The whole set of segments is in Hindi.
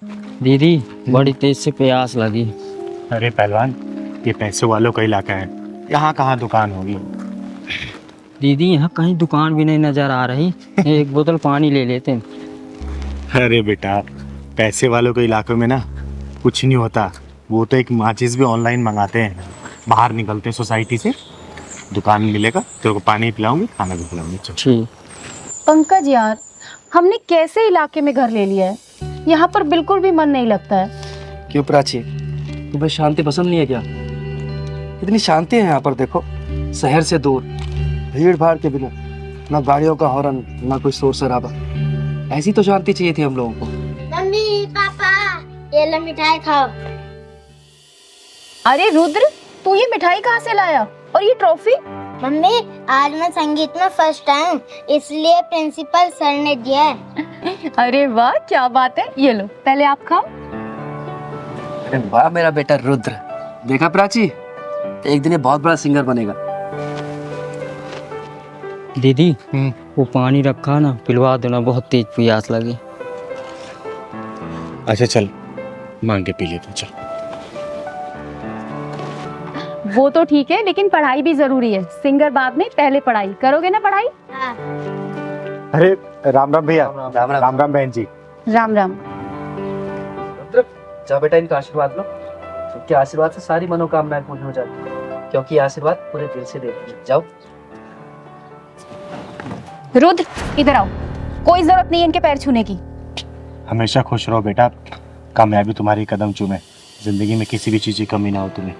दीदी बड़ी तेज से प्यास लगी। अरे पहलवान, ये पैसे वालों का इलाका है, यहाँ कहाँ दुकान होगी। दीदी यहाँ कहीं दुकान भी नहीं नजर आ रही। एक बोतल पानी ले लेते हैं। अरे बेटा, पैसे वालों के इलाकों में ना कुछ नहीं होता। वो तो एक माचिस भी ऑनलाइन मंगाते हैं। बाहर निकलते हैं सोसाइटी से, दुकान मिलेगा, तेरे को पानी पिलाऊंगी, खाना भी खिलाऊंगी। चल। ठीक। पंकज यार, हमने कैसे इलाके में घर ले लिया है? यहाँ पर बिल्कुल भी मन नहीं लगता है। क्यों प्राची, तुम्हें शांति पसंद नहीं है क्या? इतनी शांति है यहाँ पर, देखो, शहर से दूर, भीड़ भाड़ के बिना, ना गाड़ियों का हॉर्न, ना कोई शोर शराबा। ऐसी तो शांति चाहिए थी हम लोगों को। मम्मी पापा, ये लो मिठाई खाओ। अरे रुद्र, तू ये मिठाई कहाँ से लाया और ये ट्रॉफी? मम्मी, आज मैं संगीत में फर्स्ट टाइम, इसलिए प्रिंसिपल सर ने दिया है। अरे वाह, क्या बात है। ये लो, पहले आप खाओ। अरे वाह मेरा बेटा रुद्र, देखा प्राची, एक दिन ये बहुत बड़ा सिंगर बनेगा। दीदी वो पानी रखा ना, पिलवा देना, बहुत तेज प्यास लगी। अच्छा चल, मांग के पी लेते, चल। वो तो ठीक है, लेकिन पढ़ाई भी जरूरी है। सिंगर बाद में, पहले पढ़ाई करोगे ना। पढ़ाई। हाँ। अरे राम राम भैया। राम राम बहन जी। राम राम। रुद्र, जाओ बेटा, इनका आशीर्वाद लो। इनके आशीर्वाद से सारी मनोकामनाएं पूरी हो जाती है, क्योंकि ये आशीर्वाद पूरे दिल से देते हैं। जाओ। रुद्र, इधर आओ। कोई जरूरत नहीं है इनके पैर छूने की। हमेशा खुश रहो बेटा, कामयाबी तुम्हारी कदम चूमे, जिंदगी में किसी भी चीज की कमी ना हो तुम्हें।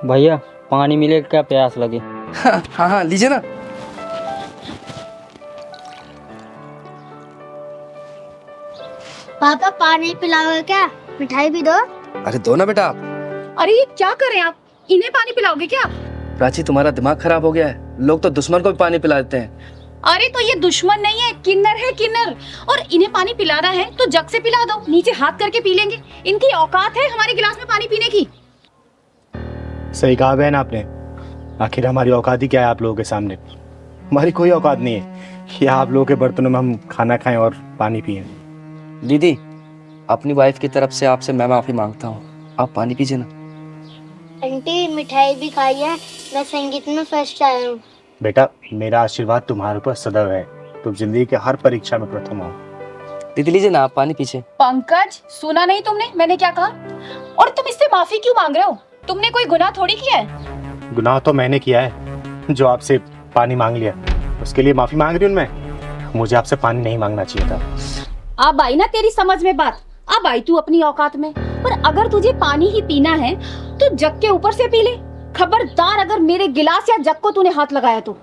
भैया पानी मिले, क्या प्यास लगी। हाँ हाँ, लीजिए ना। पापा पानी पिलाओगे क्या? मिठाई भी दो। अरे दो ना बेटा आप। अरे ये क्या करें आप? इन्हें पानी पिलाओगे क्या? प्राची, तुम्हारा दिमाग खराब हो गया है। लोग तो दुश्मन को भी पानी पिला देते हैं। अरे तो ये दुश्मन नहीं है, किन्नर है, किन्नर। और इन्हें पानी पिलाना है तो जग से पिला दो, नीचे हाथ करके पी लेंगे। इनकी औकात है हमारे गिलास में पानी पीने की। सही कहा बहन आपने। आखिर हमारी औकात ही क्या है आप लोगों के सामने? हमारी कोई औकात नहीं है कि आप लोगों के बर्तनों में हम खाना खाएं और पानी पिएं। दीदी, अपनी वाइफ की तरफ से आपसे मैं माफी मांगता हूँ। आप पानी पीजिए ना। आंटी मिठाई भी खाई है, मैं संगीत में फर्स्ट आया हूँ। बेटा, मेरा आशीर्वाद तुम्हारे ऊपर सदैव है। तुम जिंदगी के हर परीक्षा में प्रथम हो। दीदी लीजिए ना, आप पानी पीछे। पंकज, सुना नहीं तुमने मैंने क्या कहा? और तुम इससे माफी क्यों मांग रहे हो? तुमने कोई गुनाह थोड़ी किया है। गुनाह तो मैंने किया है, जो आपसे पानी मांग लिया, उसके लिए माफी मांग रही हूँ मैं। मुझे आपसे पानी नहीं मांगना चाहिए था। अब आई ना तेरी समझ में बात। अब आई तू अपनी औकात में। पर अगर तुझे पानी ही पीना है तो जग के ऊपर से पी ले। खबरदार अगर मेरे गिलास या जग को तूने हाथ लगाया तो।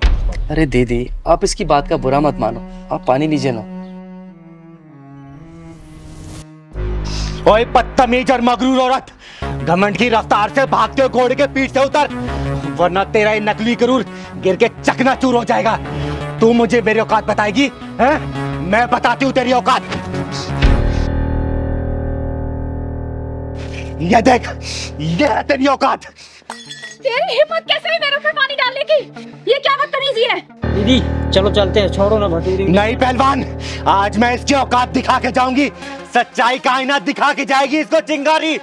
अरे दीदी, आप इसकी बात का बुरा मत मानो, आप पानी लीजिए ना। ओए बदतमीज और मगरूर औरत, घमंड की रफ्तार से भागते हुए घोड़े के पीठ से उतर, वरना तेरा ये नकली गरूर गिर के चकनाचूर हो जाएगा। तू मुझे मेरी औकात बताएगी? हैं? मैं बताती हूँ तेरी औकात। ये देख, ये है तेरी औकात। तेरी हिम्मत कैसे हुई मेरे ऊपर पानी डालने की? ये क्या बदतमीजी है? दीदी चलो चलते हैं, छोड़ो ना भटूरी। नहीं पहलवान, आज मैं इसकी औकात दिखा के जाऊंगी। सच्चाई का आईना दिखा के जाएगी इसको चिंगारी।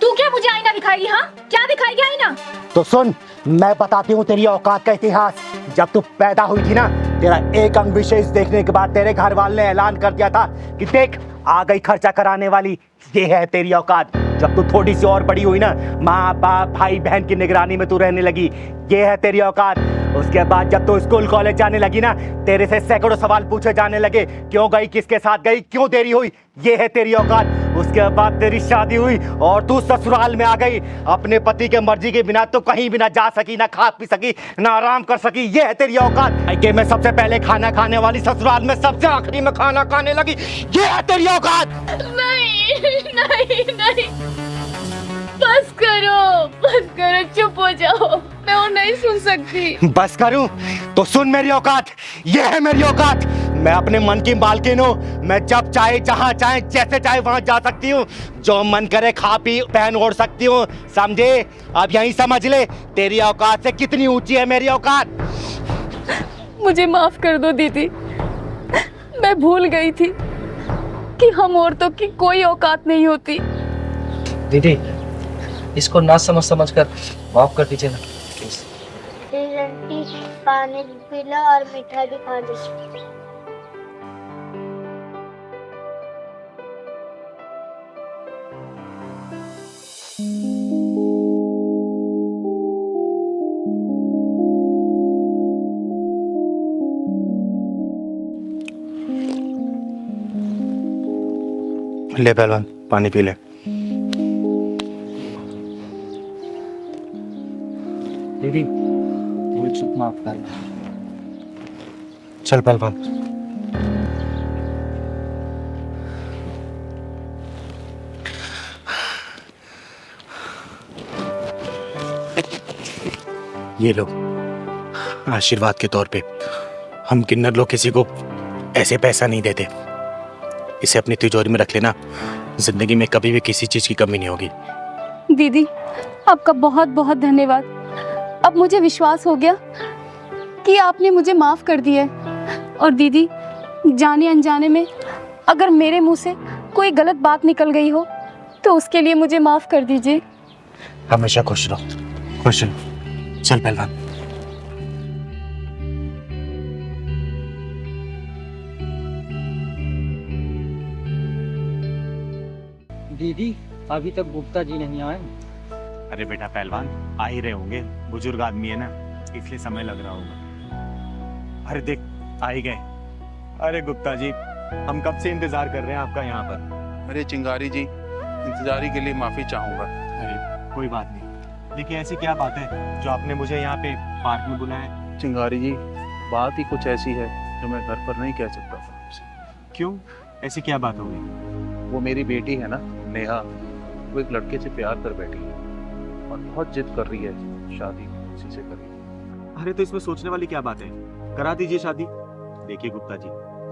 तू क्या मुझे आईना दिखाएगी? हाँ, क्या दिखाएगी आईना? तो सुन, मैं बताती हूँ तेरी औकात का इतिहास। जब तू पैदा हुई थी ना, तेरा एक अंग विशेष देखने के बाद तेरे घर वाले ने ऐलान कर दिया था कि देख, आ गई खर्चा कराने वाली। ये है तेरी औकात। जब तू थोड़ी सी और बड़ी हुई ना, माँ बाप भाई बहन की निगरानी में तू रहने लगी। ये है तेरी औकात। उसके बाद जब तू स्कूल कॉलेज जाने लगी ना, तेरे से सैकड़ों सवाल पूछे जाने लगे। क्यों गई, किसके साथ गई, क्यों देरी हुई। ये है तेरी औकात। उसके बाद तेरी शादी हुई और तू ससुराल में आ गई। अपने पति के मर्जी के बिना तो कहीं भी ना जा सकी, ना खा पी सकी, ना आराम कर सकी। ये है तेरी औकात। कि मैं सबसे पहले खाना खाने वाली, ससुराल में सबसे आखिरी में खाना खाने लगी। ये है तेरी औकात। नहीं नहीं नहीं, बस करो, चुप हो जाओ। मैं और नहीं सुन सकती। बस करूं तो सुन मेरी औकात। ये है मेरी औकात। मैं अपने मन की मालकिन हूँ। मैं जब चाहे, जहाँ चाहे, जैसे चाहे वहां जा सकती हूँ। जो मन करे खा पी पहन ओढ़ सकती हूँ, समझे? अब यही समझ ले तेरी औकात से कितनी ऊंची है मेरी औकात। मुझे माफ कर दो दीदी, मैं भूल गई थी। कि हम औरतों की कोई औकात नहीं होती। दीदी, इसको ना समझ कर माफ कर दीजिए ना प्लीज। प्लीज आंटी, पानी भी पी लो और मिठाई भी खा लो। ले पहलवान, पानी पी ले। दीदी, भूल चूक माफ कर दो। चल पहलवान। ये लो, आशीर्वाद के तौर पे। हम किन्नर लोग किसी को ऐसे पैसा नहीं देते। इसे अपनी तिजोरी में रख लेना, जिंदगी में कभी भी किसी चीज की कमी नहीं होगी। दीदी, आपका बहुत बहुत धन्यवाद। अब मुझे विश्वास हो गया कि आपने मुझे माफ कर दिया है। और दीदी, जाने अनजाने में अगर मेरे मुंह से कोई गलत बात निकल गई हो तो उसके लिए मुझे माफ कर दीजिए। हमेशा खुश रहो, खुश रहो। चल पहलवान। दीदी, अभी तक गुप्ता जी नहीं आए। अरे बेटा पहलवान, आ ही रहे होंगे, बुजुर्ग आदमी है ना, इसलिए समय लग रहा होगा। अरे देख, आ ही गए। अरे गुप्ता जी, हम कब से इंतजार कर रहे हैं आपका यहाँ पर। अरे चिंगारी जी, इंतजारी के लिए माफी चाहूंगा। अरे कोई बात नहीं, देखिए ऐसी क्या बात है जो आपने मुझे यहाँ पे पार्क में बुलाया। चिंगारी जी, बात ही कुछ ऐसी है जो मैं घर पर नहीं कह सकता था आपसे। क्यों, ऐसी क्या बात हो गई? वो मेरी बेटी है ना, नेहा, वो एक लड़के से प्यार कर बैठी है और बहुत जिद कर रही है शादी उसी से करेगी। अरे तो इसमें सोचने वाली क्या बात है, करा दीजिए शादी। देखिए गुप्ता जी,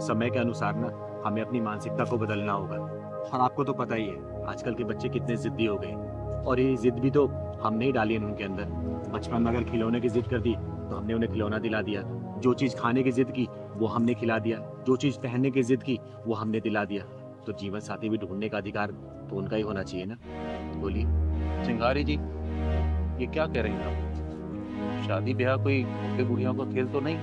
समय के अनुसार ना हमें अपनी मानसिकता को बदलना होगा। और आपको तो पता ही है आजकल के बच्चे कितने जिद्दी हो गए। और ये जिद भी तो हमने ही डाली है उनके अंदर। बचपन में अगर खिलौने की जिद कर दी तो हमने उन्हें खिलौना दिला दिया। जो चीज़ खाने की जिद की वो हमने खिला दिया। जो चीज़ पहनने की जिद की वो हमने दिला दिया। तो जीवन साथी भी ढूंढने का अधिकार तो उनका ही होना चाहिए ना। बोलिए। चिंगारी जी, ये क्या कह रही हैं आप? शादी ब्याह कोई बुढ़े बुढ़ियों का खेल तो नहीं?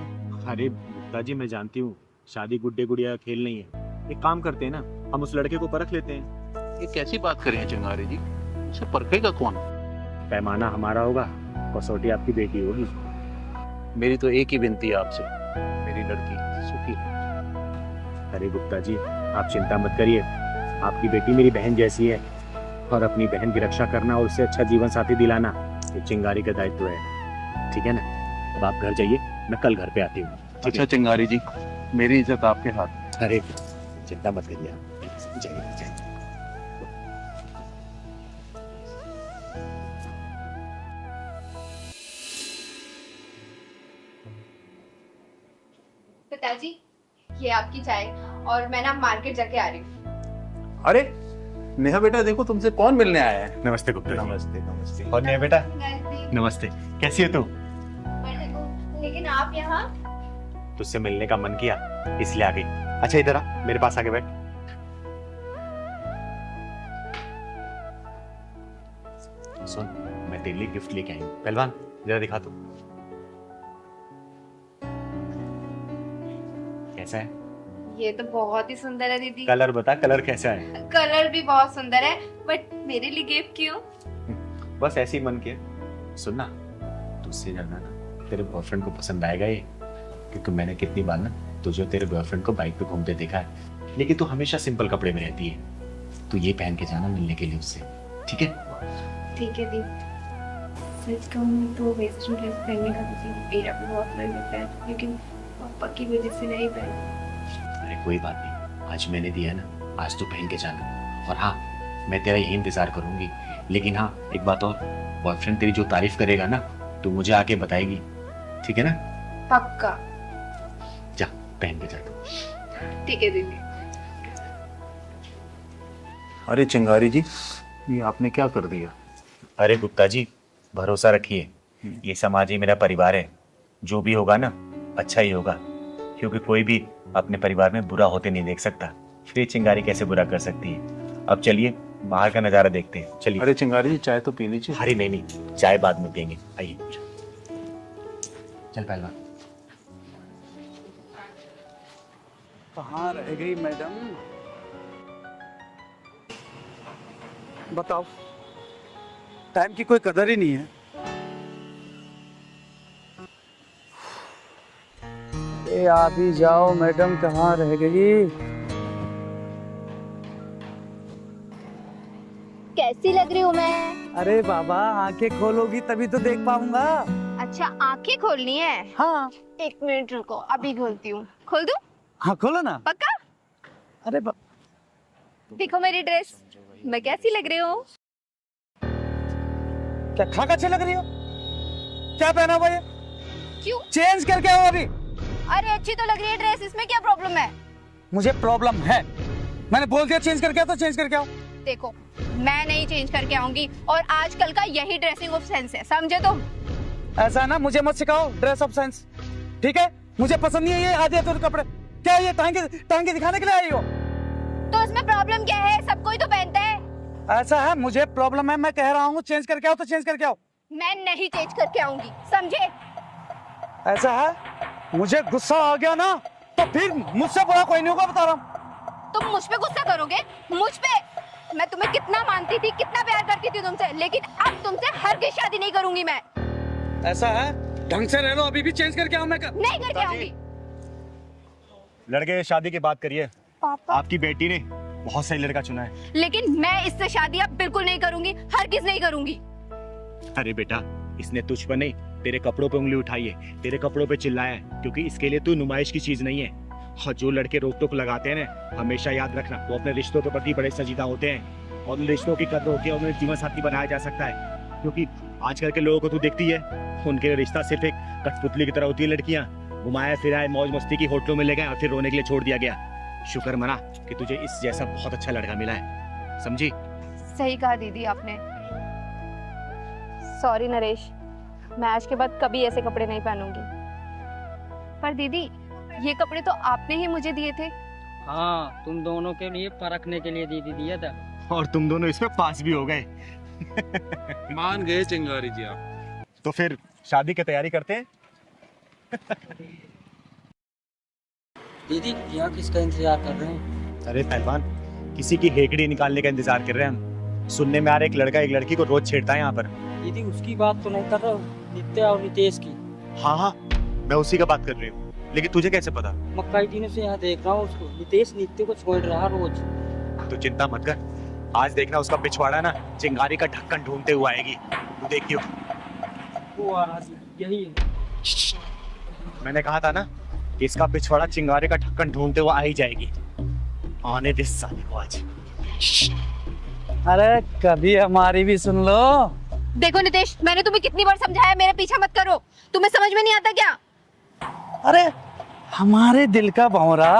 अरे गुप्ता जी, मैं जानती हूँ शादी गुड्डे गुड़िया का खेल नहीं है। एक काम करते हैं ना, हम उस लड़के को परख लेते हैं। ये कैसी बात कर रही हैं चिंगारी जी? उसे परखेगा कौन? पैमाना हमारा होगा, कसौटी आपकी बेटी होगी। मेरी तो एक ही विनती है आपसे, मेरी लड़की सुखी है। अरे गुप्ता जी, आप चिंता मत करिए, आपकी बेटी मेरी बहन जैसी है। और अपनी बहन की रक्षा करना और उससे अच्छा जीवन साथी दिलाना ये चिंगारी का दायित्व है। ठीक है ना? अब आप घर जाइए, मैं कल घर पे आती हूँ। ठीक अच्छा है? चिंगारी जी, मेरी इज्जत आपके हाथ में। अरे चिंता मत करिए आप, जाइए जाइए। पिताजी, ये आपकी चाय, और मैं ना मार्केट जाके आ रही हूँ। अरे नेहा बेटा, देखो तुमसे कौन मिलने आया है। नमस्ते गुप्ता जी। नमस्ते नमस्ते। और नहीं बेटा, नमस्ते। कैसी है तू? लेकिन आप यहाँ? तुझसे मिलने का मन किया इसलिए आ गई। अच्छा इधर आ, मेरे पास आके बैठ। सुन, मैं तेरे लिए गिफ्ट लेके आई हूँ। पहलवान जरा दिखा तू, कैसा है? ये तो बहुत ही सुंदर है दीदी। कलर बता, कलर कैसा है? कलर भी बहुत सुंदर है, बट मेरे लिए गिफ्ट क्यों? बस ऐसे ही मन किया। सुन ना, तुझसे ज्यादा ना तेरे बॉयफ्रेंड को पसंद आएगा ये, क्योंकि मैंने कितनी बार ना तुझे तेरे बॉयफ्रेंड को बाइक पे घूमते देखा है, लेकिन तू हमेशा सिंपल कपड़े में रहती है। तू ये पहन के जाना मिलने के लिए उससे, ठीक है? ठीक है दीदी। सच कहूँ तो वेस्टर्न ड्रेस पहनने का मुझे मेरा भी बहुत मन होता है, लेकिन पापा की वजह से नहीं पहन। अरे कोई बात नहीं, आज मैंने दिया ना, आज तू पहन के जाना। और हाँ, मैं तेरा यही इंतजार करूंगी। लेकिन हाँ, एक बात और, बॉयफ्रेंड तेरी जो तारीफ करेगा ना, तू मुझे आके बताएगी, ठीक है ना? पक्का। जा पहन के जा तू। ठीक है दीदी। अरे चिंगारी जी, ये आपने क्या कर दिया? अरे गुप्ता जी, भरोसा रखिए, ये समाज ही मेरा परिवार है। जो भी होगा ना, अच्छा ही होगा, क्योंकि कोई भी अपने परिवार में बुरा होते नहीं देख सकता। फिर चिंगारी कैसे बुरा कर सकती है। अब चलिए बाहर का नजारा देखते हैं, चलिए। अरे चिंगारी जी, चाय तो पी लीजिए। अरे नहीं, चाय बाद में पियेंगे, आइए। चल पहलवान। कहाँ रह गई मैडम? बताओ, टाइम की कोई कदर ही नहीं है। ए आप ही जाओ मैडम, कहाँ रह गई? कैसी लग रही हूँ मैं? अरे बाबा, आंखें खोलोगी तभी तो देख पाऊंगा। अच्छा, आंखें खोलनी है? हाँ। 1 मिनट रुको, अभी खोलती हूँ। खोल दूँ? हाँ खोलो ना। पक्का? अरे देखो मेरी ड्रेस, मैं कैसी लग रही हूँ? क्या खाक अच्छे लग रही हो? क्या पहना हुआ ये? क्यों? चेंज करके आओ अभी। अरे अच्छी तो लग रही है ड्रेस, इसमें क्या प्रॉब्लम है? मुझे प्रॉब्लम है। मैंने बोल दिया चेंज करके आओ तो चेंज करके आओ। देखो, मैं नहीं चेंज करके आऊंगी, और आजकल का यही ड्रेसिंग ऑफ सेंस है, समझे तुम? ऐसा है ना, मुझे मत सिखाओ ड्रेस ऑफ सेंस, ठीक है? मुझे पसंद नहीं है ये आधे अधूरे कपड़े। क्या ये टांगे दिखाने के लिए आई हो? तो इसमें प्रॉब्लम क्या है? सब कोई तो पहनता है। ऐसा है, मुझे प्रॉब्लम है, मैं कह रहा हूँ चेंज करके आओ तो चेंज करके आओ। मैं नहीं चेंज करके आऊंगी, समझे? ऐसा है, मुझे गुस्सा आ गया ना तो फिर मुझसे बुरा कोई नहीं होगा, बता रहा हूँ। तुम मुझ पे गुस्सा करोगे? मुझ पे? मैं तुम्हें कितना मानती थी, कितना प्यार करती थी तुमसे, लेकिन अब तुमसे हरगिज़ शादी नहीं करूंगी मैं। ऐसा है, ढंग से रह लो, अभी भी चेंज करके आओ। मैं नहीं करके आऊंगी। लड़के शादी की बात करिए। पापा, आपकी बेटी ने बहुत सही लड़का चुना है। लेकिन मैं इससे शादी अब बिल्कुल नहीं करूंगी, हरगिज़ नहीं करूंगी। अरे बेटा, इसने तुझ पर नहीं तेरे कपड़ों पे उंगली उठाई है, तेरे कपड़ों पे चिल्लाया है, क्योंकि इसके लिए तू नुमाइश की चीज नहीं है। और जो लड़के रोक टोक लगाते हैं ना, हमेशा याद रखना, वो अपने रिश्तों के प्रति बड़े संजीदा होते हैं, और उन रिश्तों की कदर होती है, उन्हें जीवन साथी बनाया जा सकता है। क्योंकि आजकल के लोगों को तू देखती है, उनके रिश्ता सिर्फ एक कठपुतली की तरह होती है। लड़कियां घुमाया फिराए मौज मस्ती की होटलों में ले गए और फिर रोने के लिए छोड़ दिया गया। शुक्र मना कि तुझे इस जैसा बहुत अच्छा लड़का मिला है, समझी? सही कहा दीदी आपने। सॉरी नरेश, मैं आज के बाद कभी ऐसे कपड़े नहीं पहनूंगी। पर दीदी, ये कपड़े तो आपने ही मुझे दिए थे। हाँ, तुम दोनों के लिए परखने के लिए दीदी दिया था। और तुम दोनों इसमें पास भी हो गए। मान गए चिंगारी जी आप। तो फिर शादी की तैयारी करते हैं। दीदी, यहाँ किसका इंतजार कर रहे हैं? अरे पहलवान, किसी की हेकड़ी निकालने का इंतजार कर रहे हैं हम। सुनने में आ रहा है एक लड़का एक लड़की को रोज छेड़ता है यहाँ पर। दीदी, उसकी बात तो नहीं कर रहा हूँ, नित्या और नितेश की। हाँ, मैं उसी का बात कर रही हूँ, लेकिन तुझे कैसे पता? मैं कई दिनों से यहाँ देख रहा हूँ उसको। नितेश नित्य को छोड़ रहा रोज। तो चिंता मत कर, आज देखना उसका पिछवाड़ा ना चिंगारी का ढक्कन ढूंढते हुए आएगी, तू देखियो। वो आ रहा है, यही है। मैंने कहा था ना कि इसका पिछवाड़ा चिंगारी का ढक्कन ढूंढते हुए आ ही जाएगी। आने दे साले को आज। अरे कभी हमारी भी सुन लो। देखो नितेश, मैंने तुम्हें कितनी बार समझाया, मेरा पीछा मत करो। तुम्हें समझ में नहीं आता क्या? अरे हमारे दिल का भंवरा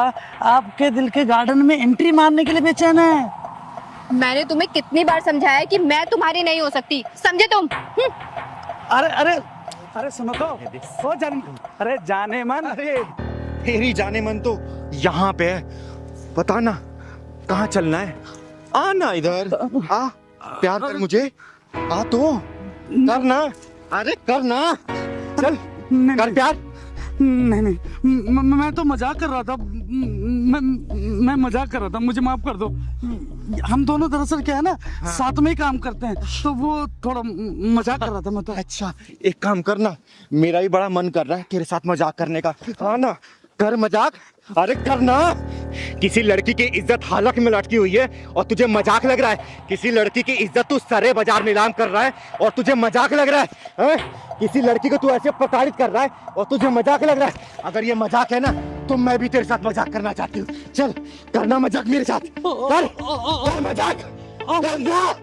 आपके दिल के गार्डन में एंट्री मारने के लिए बेचैन है। मैंने तुम्हें कितनी बार समझाया कि मैं तुम्हारी नहीं हो सकती, समझे तुम? अरे अरे अरे सुनो तो, हो अरे जाने मन। अरे तेरी जाने मन तो यहाँ पे है, बता ना कहाँ चलना है? आना इधर, आ, प्यार कर मुझे, आ तो करना, अरे करना, चल कर प्यार। नहीं नहीं, मैं तो मजाक कर रहा था। मैं मजाक कर रहा था, मुझे माफ कर दो। हम दोनों दरअसल क्या है ना, साथ में ही काम करते हैं, तो वो थोड़ा मजाक कर रहा था मैं तो। अच्छा, एक काम करना, मेरा भी बड़ा मन कर रहा है तेरे साथ मजाक करने का। आना कर मजाक, अरे करना। किसी लड़की की इज्जत हालत में लटकी हुई है और तुझे मजाक लग रहा है? किसी लड़की की इज्जत तू सरे बाजार नीलाम कर रहा है और तुझे मजाक लग रहा है? किसी लड़की को तू ऐसे प्रताड़ित कर रहा है और तुझे मजाक लग रहा है? अगर ये मजाक है ना, तो मैं भी तेरे साथ मजाक करना चाहती हूँ। चल करना मजाक मेरे साथ, कर मजाक, करना।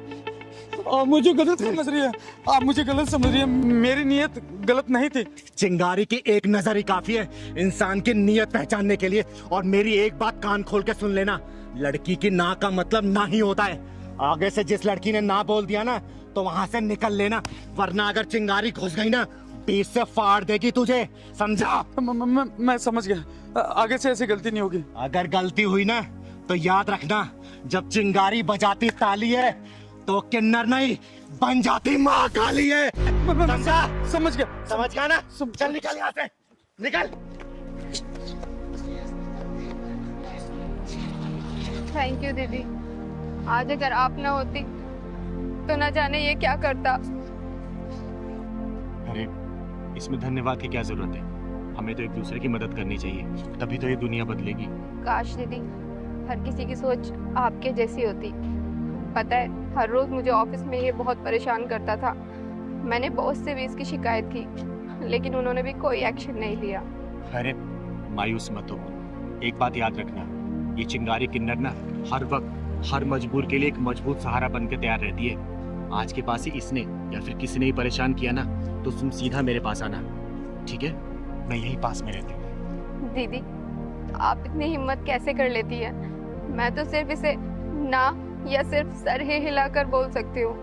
मुझे गलत समझ रही है आप, मुझे गलत समझ रही है। मेरी नीयत गलत नहीं थी। चिंगारी की एक नजर ही काफी है इंसान की नीयत पहचानने के लिए। और मेरी एक बात कान खोल के सुन लेना, लड़की की ना का मतलब ना ही होता है। आगे से जिस लड़की ने ना बोल दिया ना, तो वहां से निकल लेना, वरना अगर चिंगारी घुस गई ना, बीच से फाड़ देगी तुझे, समझा? मैं समझ गया, आगे से ऐसी गलती नहीं होगी। अगर गलती हुई ना, तो याद रखना, जब चिंगारी बजाती ताली है तो किन्नर नहीं बन जाती माँ काली है। समझा? समझ गया। समझ गया ना? चल निकल यहाँ से, निकल। थैंक यू दीदी, आज अगर आप ना होती तो ना जाने ये क्या करता। अरे इसमें धन्यवाद की क्या जरूरत है, हमें तो एक दूसरे की मदद करनी चाहिए, तभी तो ये दुनिया बदलेगी। काश दीदी हर किसी की सोच आपके जैसी होती। पता है हर रोज मुझे ऑफिस में ये बहुत परेशान करता था। मैंने बॉस से भी इसकी शिकायत की, लेकिन उन्होंने भी कोई एक्शन नहीं लिया। अरे मायूस मत हो, एक बात याद रखना, ये चिंगारी किन्नर ना हर वक्त हर मजबूर के लिए एक मजबूत सहारा बन के तैयार रहती है। आज के पास ही इसने या फिर किसी ने ही परेशान किया ना तो तुम सीधा मेरे पास आना, ठीक है? मैं यही पास में रहती हूँ। दीदी आप इतनी हिम्मत कैसे कर लेती है? मैं तो सिर्फ इसे ना या सिर्फ सर ही हिलाकर बोल सकती हूँ।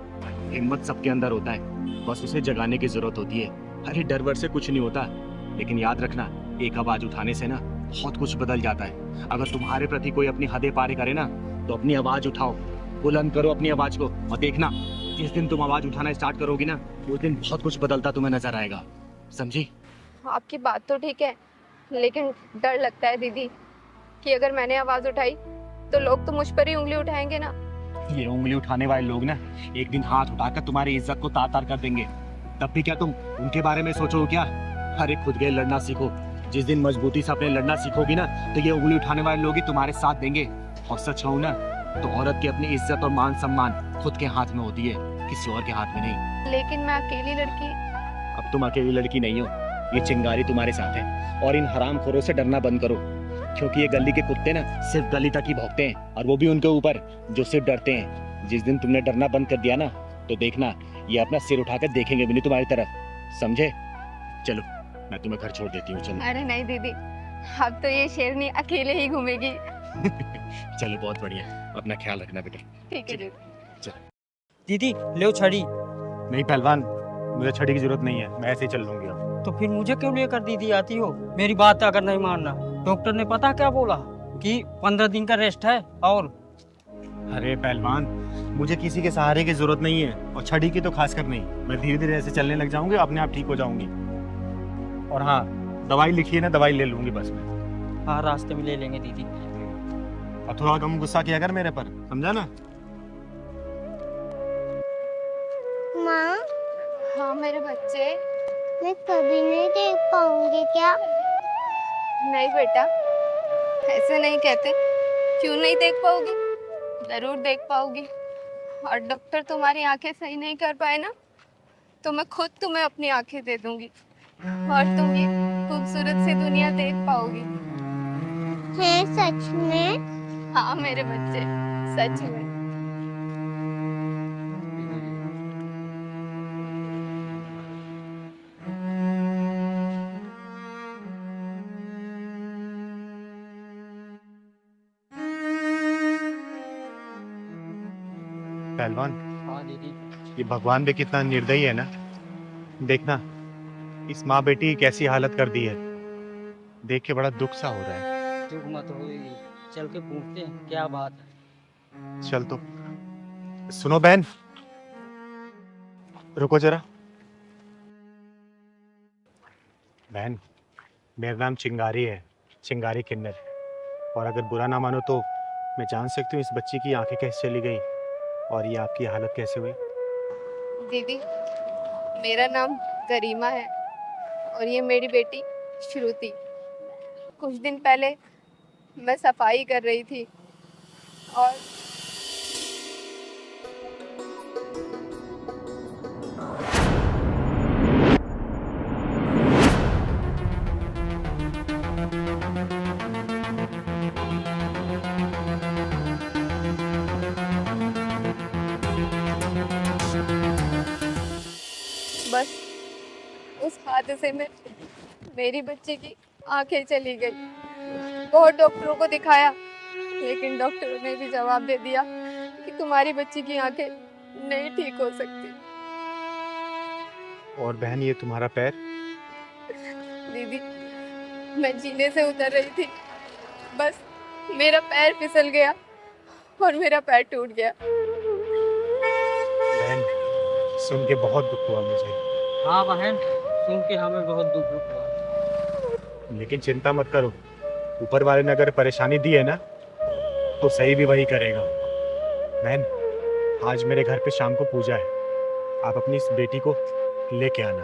हिम्मत सबके अंदर होता है, बस उसे जगाने की जरूरत होती है। अरे डर वर से कुछ नहीं होता, लेकिन याद रखना एक आवाज उठाने से ना बहुत कुछ बदल जाता है। अगर तुम्हारे प्रति कोई अपनी हदें पार करे ना तो अपनी आवाज उठाओ, बुलंद करो अपनी आवाज को, और देखना जिस दिन तुम आवाज उठाना स्टार्ट करोगी ना उस दिन बहुत कुछ बदलता तुम्हें नजर आएगा, समझी? आपकी बात तो ठीक है, लेकिन डर लगता है दीदी कि अगर मैंने आवाज उठाई तो लोग तो मुझ पर ही उंगली उठाएंगे ना। ये उंगली उठाने वाले लोग ना एक दिन हाथ उठाकर तुम्हारी इज्जत को तार-तार कर देंगे, तब भी क्या तुम उनके बारे में सोचो क्या? अरे खुद के लड़ना सीखो, जिस दिन मजबूती से अपने लड़ना सीखोगी ना तो ये उंगली उठाने वाले लोग ही तुम्हारे साथ देंगे। और सच कहूं ना तो औरत की अपनी इज्जत और मान सम्मान खुद के हाथ में होती है, किसी और के हाथ में नहीं। लेकिन मैं अकेली लड़की। अब तुम अकेली लड़की नहीं हो, ये चिंगारी तुम्हारे साथ है। और इन हरामखोरों से डरना बंद करो, क्योंकि ये गली के कुत्ते ना सिर्फ गली तक ही भौंकते हैं, और वो भी उनके ऊपर जो सिर्फ डरते हैं। जिस दिन तुमने डरना बंद कर दिया ना तो देखना ये अपना सिर उठाकर देखेंगे भी नहीं तुम्हारी तरफ, समझे? चलो मैं तुम्हें घर छोड़ देती हूँ, चलो। अरे नहीं दीदी, अब तो ये शेरनी अकेले ही घूमेगी। चलो बहुत बढ़िया, अपना ख्याल रखना बेटा। ठीक है दीदी। दीदी ले छड़ी। नहीं पहलवान, मुझे छड़ी की जरूरत नहीं है, मैं ऐसे ही चल लूंगी अब। तो फिर मुझे क्यों लेकर दीदी आती हो? मेरी बात अगर नहीं मानना, डॉक्टर ने पता क्या बोला कि 15 दिन का रेस्ट है। और अरे पहलवान, मुझे किसी के सहारे की जरूरत नहीं है, और छड़ी की तो खासकर नहीं। मैं धीरे धीरे ऐसे चलने लग जाऊंगी, अपने आप ठीक हो जाऊंगी। और हाँ, दवाई लिखी है ना, दवाई ले लूंगी बस मैं। हाँ रास्ते में ले लेंगे दीदी। और थोड़ा कम गुस्सा किया कर मेरे पर, समझा ना? माँ, हाँ मेरे बच्चे। मैं कभी नहीं देख पाऊंगी क्या? नहीं बेटा, ऐसे नहीं कहते। क्यों नहीं देख पाओगी? जरूर देख पाओगी। और डॉक्टर तुम्हारी आंखें सही नहीं कर पाए ना तो मैं खुद तुम्हें अपनी आंखें दे दूंगी, और तुम ये खूबसूरत सी दुनिया देख पाओगी। है सच में? हाँ मेरे बच्चे, सच में। पहलवान, हाँ दीदी। ये भगवान भी कितना निर्दयी है ना। देखना इस माँ बेटी की कैसी हालत कर दी है, देख के बड़ा दुख सा हो रहा है। दुख मत हो, चल के पूछते हैं क्या बात है। चल तो। सुनो बहन, रुको जरा। बहन, मेरा नाम चिंगारी है, चिंगारी किन्नर। और अगर बुरा ना मानो तो मैं जान सकती हूँ इस बच्ची की आंखें कैसे चली गई और ये आपकी हालत कैसे हुई? दीदी, मेरा नाम गरिमा है और ये मेरी बेटी श्रुति। कुछ दिन पहले मैं सफाई कर रही थी और बस उस हादसे में मेरी बच्ची की आंखें चली गई। बहुत डॉक्टरों को दिखाया, लेकिन डॉक्टरों ने भी जवाब दे दिया कि तुम्हारी बच्ची की आंखें नहीं ठीक हो सकती। और बहन, ये तुम्हारा पैर? दीदी, मैं जीने से उतर रही थी, बस मेरा पैर फिसल गया और मेरा पैर टूट गया। बहन, सुन के बहुत दुख हुआ मुझे। हाँ बहन, सुन के हमें बहुत दुख हुआ। लेकिन चिंता मत करो, ऊपर वाले ने अगर परेशानी दी है ना तो सही भी वही करेगा। बहन, आज मेरे घर पे शाम को पूजा है, आप अपनी इस बेटी को लेके आना,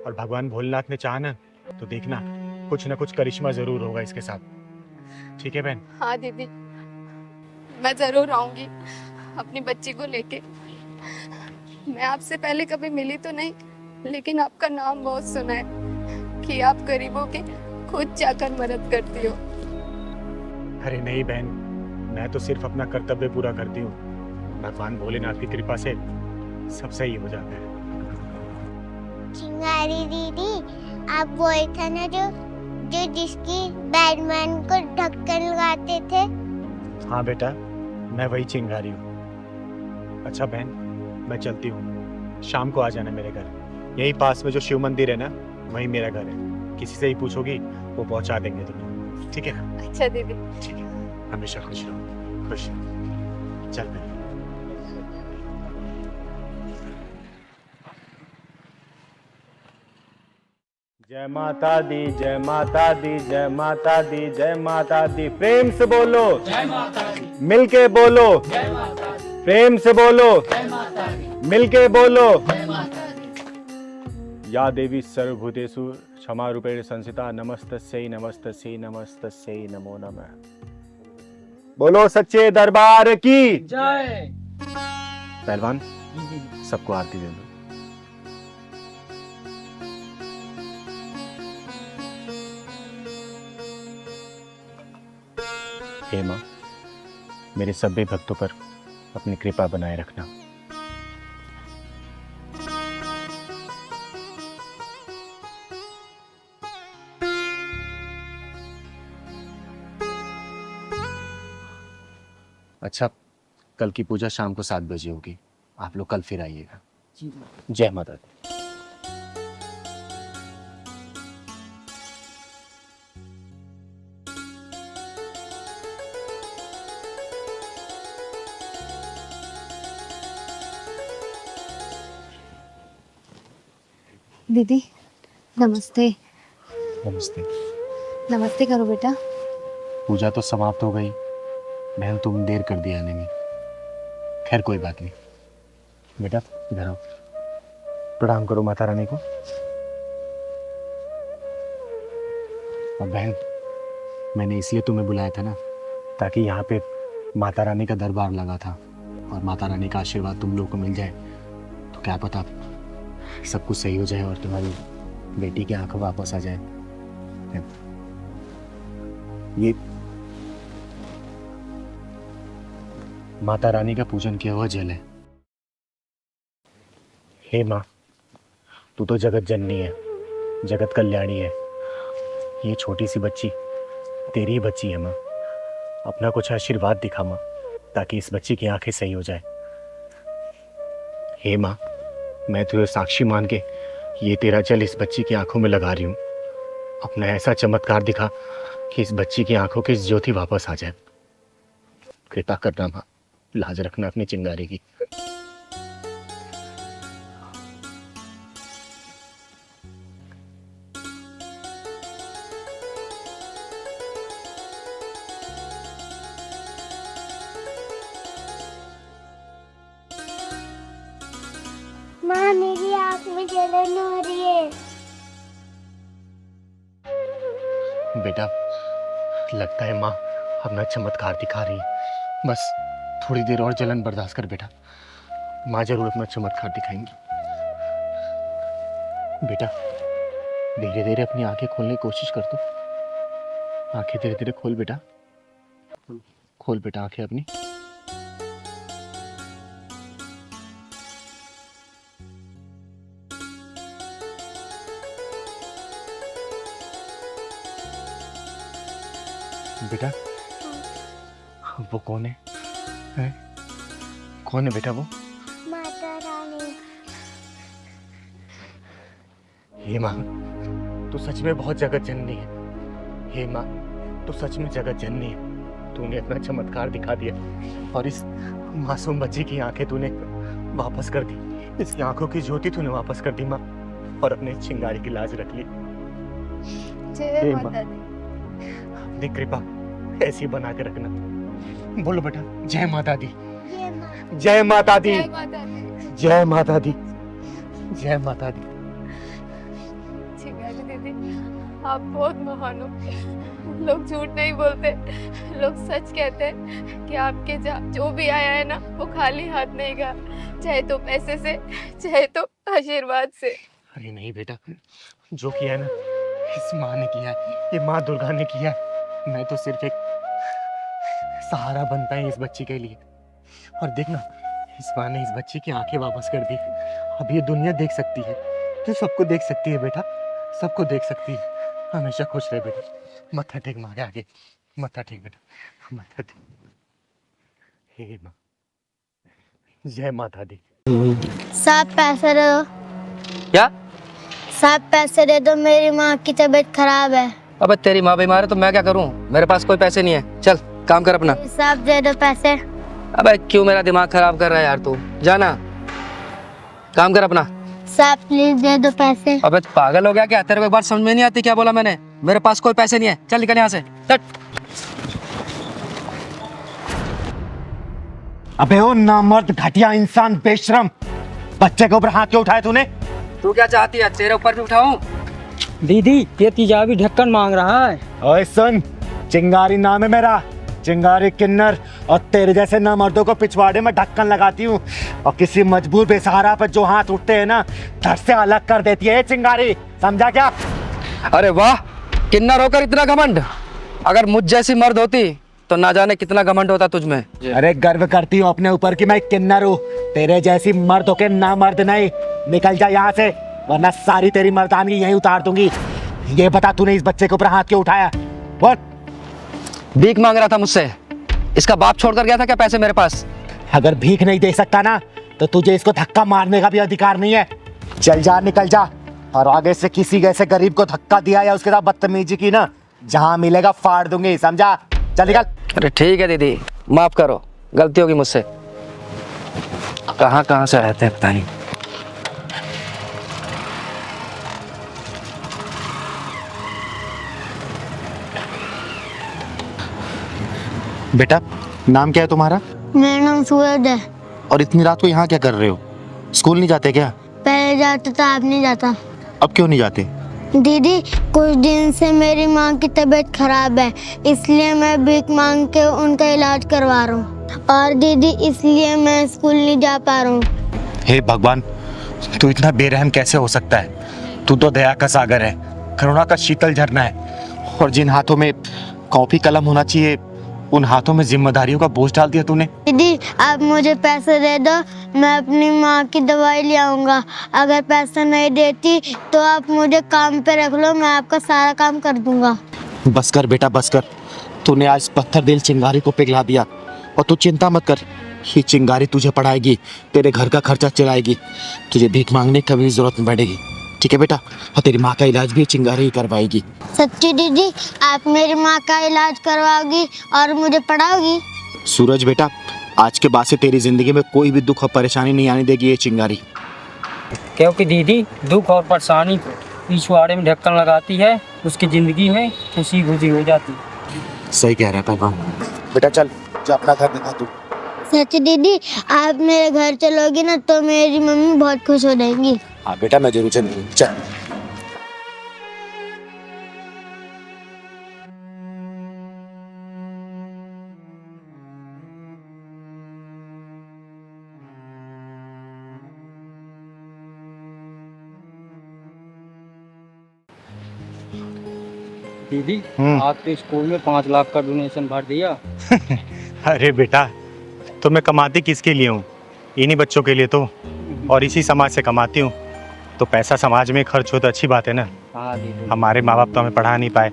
और भगवान भोलेनाथ ने चाहा ना तो देखना कुछ ना कुछ करिश्मा जरूर होगा इसके साथ। ठीक है बहन? हाँ दीदी, मैं जरूर आऊंगी अपनी बच्ची को लेके। मैं आपसे पहले कभी मिली तो नहीं, लेकिन आपका नाम बहुत सुना है कि आप गरीबों की खुद जाकर मदद करती हो। अरे नहीं बहन, मैं तो सिर्फ अपना कर्तव्य पूरा करती हूँ। भगवान भोलेनाथ की कृपा से सब सही हो जाता है। चिंगारी दीदी, आप वही था ना जो जिसकी बैटमैन को ढक्कन लगाते थे? हाँ बेटा, मैं वही चिंगारी हूँ। अच्छा बहन, मैं चलती हूँ, शाम को आ जाना मेरे घर। यही पास में जो शिव मंदिर है ना, वही मेरा घर है। किसी से ही पूछोगी वो पहुँचा देंगे तुम्हें। ठीक है? अच्छा दीदी। ठीक है, हमेशा खुश रहो। खुश रहो। चल बहन। जय माता दी, जय माता दी, जय माता दी, जय माता दी। प्रेम से बोलो जय माता दी। मिलके बोलो जय माता दी। प्रेम से बोलो जय माता दी। मिलके बोलो जय माता दी। या देवी सर्वभूतेषु क्षमा रूपेण संस्थिता, नमस्तस्यै नमस्तस्यै नमस्तस्यै नमो नमः। बोलो सच्चे दरबार की जय। पहलवान, सबको आरती दे दो। हे माँ, मेरे सभी भक्तों पर अपनी कृपा बनाए रखना। अच्छा, कल की पूजा शाम को 7 बजे होगी, आप लोग कल फिर आइएगा। जय माता दी। दीदी नमस्ते। नमस्ते। नमस्ते करो बेटा। पूजा तो समाप्त हो गई, बहन तुम देर कर दी आने में। खैर कोई बात नहीं। बेटा इधर आओ, प्रणाम करो माता रानी को। और बहन, मैंने इसलिए तुम्हें बुलाया था ना, ताकि यहाँ पे माता रानी का दरबार लगा था, और माता रानी का आशीर्वाद तुम लोग को मिल जाए तो क्या पता सब कुछ सही हो जाए और तुम्हारी बेटी की आंखें वापस आ जाए। ये माता रानी का पूजन किया हुआ जल है। हे माँ, तू तो जगत जननी है, जगत कल्याणी है। ये छोटी सी बच्ची तेरी ही बच्ची है माँ। अपना कुछ आशीर्वाद दिखा माँ, ताकि इस बच्ची की आंखें सही हो जाए। हे माँ, मैं तुझे साक्षी मान के ये तेरा जल इस बच्ची की आंखों में लगा रही हूँ। अपना ऐसा चमत्कार दिखा कि इस बच्ची की आंखों की ज्योति वापस आ जाए। कृपा करना माँ, लाज रखना अपनी चिंगारी की। माँ, मेरी आँख में जलन हो रही है। बेटा, लगता है माँ अपना चमत्कार दिखा रही है। बस थोड़ी देर और जलन बर्दाश्त कर बेटा, माँ जरूर अपना चमत्कार दिखाएंगी। बेटा धीरे धीरे अपनी आंखें खोलने की कोशिश कर दो। आंखें धीरे धीरे खोल बेटा, खोल बेटा आंखें अपनी। बेटा वो कौन है? हैं? कौन है बेटा वो? माता रानी। हे माँ, तू सच में बहुत जगत जननी है। हे माँ, तू सच में जगत जननी है। तूने इतना चमत्कार दिखा दिया और इस मासूम बच्ची की आंखें तूने वापस कर दी, इसकी आंखों की ज्योति तूने वापस कर दी माँ, और अपने चिंगारी की लाज रख ली। जय हे माता माँ। दी। अपनी कृपा ऐसी बना के रखना। बोलो बेटा, जय माता दी, ये माँ जय माता दी, जय माता दी। जय माता दी, जय माता दी। चिंगारी दीदी, आप बहुत महान हो। लोग झूठ नहीं बोलते, लोग सच कहते हैं कि आपके जो भी आया है ना, वो खाली हाथ नहीं गया, चाहे तो पैसे से, चाहे तो आशीर्वाद से। अरे नहीं बेटा, जो किया है ना इस माँ ने किया है, ये माँ दुर्गा ने किया है। मैं तो सिर्फ एक सहारा बनता है इस बच्ची के लिए। और देखना, इस माँ ने इस बच्ची की आंखें वापस कर दी। अब ये दुनिया देख सकती है, तो सबको देख सकती है बेटा, सबको देख सकती है। हमेशा खुश रहे बेटा। मत्था टेक माँ के आगे, मत्था टेक बेटा, मत्था टेक। हे माँ, जय माता दी। साहब पैसे दे दो। क्या? साहब पैसे दे दो, मेरी माँ की तबीयत खराब है। अबे तेरी माँ बीमार है तो मैं क्या करूं? मेरे पास कोई पैसे नहीं है। चल काम कर अपना। साहब दे दो पैसे। अबे क्यों मेरा दिमाग खराब कर रहा है यार तू? जाना, काम कर अपना। साहब प्लीज दे दो पैसे। अबे पागल हो गया क्या? तेरे को एक बार समझ में नहीं आती क्या बोला मैंने? मेरे पास कोई पैसे नहीं है। चल निकल यहाँ से, चल। अबे ओ नामर्द, घटिया इंसान, बेशरम, बच्चे के ऊपर हाथ क्यों उठाया तूने? तू क्या चाहती है? तेरे ऊपर भी उठाऊं? दीदी ये तेजाबी ढक्कन मांग रहा है। ओए सुन, चिंगारी नाम है मेरा, चिंगारी किन्नर, और तेरे जैसे नामर्दों को पिछवाड़े में ढक्कन लगाती हूँ, और किसी मजबूर बेसहारा पर जो हाथ उठते हैं ना, धड़ से अलग कर देती है ये चिंगारी, समझा क्या? अरे वाह, किन्नर होकर इतना घमंड। अगर मुझ जैसी मर्द होती तो ना जाने कितना घमंड होता तुझ में। अरे गर्व करती हूँ अपने ऊपर कि मैं किन्नर हूँ, तेरे जैसी मर्द होके ना मर्द नहीं। निकल जा यहाँ से, वरना सारी तेरी मर्दानगी यहीं उतार दूंगी। ये बता, तूने इस बच्चे के ऊपर हाथ क्यों उठाया? बोल। भीख मांग रहा था मुझसे। इसका बाप छोड़कर गया था क्या पैसे मेरे पास? अगर भीख नहीं दे सकता ना, तो तुझे इसको धक्का मारने का भी अधिकार नहीं है। चल जा, निकल जा, और आगे से किसी ऐसे गरीब को धक्का दिया या उसके साथ बदतमीजी की ना, जहां मिलेगा फाड़ दूंगी, समझा? चल निकल। अरे ठीक है दीदी, माफ करो, गलती होगी मुझसे। कहाँ कहाँ से आए थे पता नहीं। बेटा, नाम क्या है तुम्हारा? मेरा नाम सूरज है। और इतनी रात को यहाँ क्या कर रहे हो? स्कूल नहीं जाते क्या? पहले जाता था, अब नहीं जाता। अब क्यों नहीं जाते? दीदी कुछ दिन से मेरी माँ की तबीयत खराब है, इसलिए मैं भीख मांग के उनका इलाज करवा रहा हूँ। और दीदी इसलिए मैं स्कूल नहीं जा पा रहा हूँ। हे भगवान, तू इतना बेरहम कैसे हो सकता है? तू तो दया का सागर है, करुणा का शीतल झरना है, और जिन हाथों में कॉपी कलम होना चाहिए, उन हाथों में जिम्मेदारियों का बोझ डाल दिया तूने। दीदी आप मुझे पैसे दे दो, मैं अपनी माँ की दवाई ले आऊँगा। अगर पैसा नहीं देती तो आप मुझे काम पे रख लो, मैं आपका सारा काम कर दूंगा। बस कर बेटा, बस कर। तूने आज पत्थर दिल चिंगारी को पिघला दिया, और तू चिंता मत कर, ये चिंगारी तुझे पढ़ाएगी, तेरे घर का खर्चा चलाएगी, तुझे भीख मांगने की कभी जरूरत नहीं पड़ेगी। ठीक है बेटा? और तेरी माँ का इलाज भी चिंगारी ही करवाएगी। सच्ची दीदी, आप मेरी माँ का इलाज करवाओगी और मुझे पढ़ाओगी? सूरज बेटा, आज के बाद से तेरी जिंदगी में कोई भी दुख और परेशानी नहीं आने देगी ये चिंगारी। क्योंकि दीदी दुख और परेशानी को पिछवाड़े में ढक्कन लगाती है, उसकी जिंदगी में खुशी खुशी हो जाती है। सही कह रहा है भगवान। बेटा चल, जा अपना घर दिखा तू। सच्ची दीदी, आप मेरे घर चलोगी ना तो मेरी मम्मी बहुत खुश हो जाएंगी। हाँ बेटा, मैं जरूर चलूंगी, चल। दीदी आपके स्कूल में 5 लाख का डोनेशन भर दिया। अरे बेटा, तो मैं कमाती किसके लिए हूँ? इन्हीं बच्चों के लिए तो, और इसी समाज से कमाती हूँ। तो पैसा समाज में खर्च हो तो अच्छी बात है ना। हाँ दीदी। हमारे माँ बाप तो हमें पढ़ा नहीं पाए,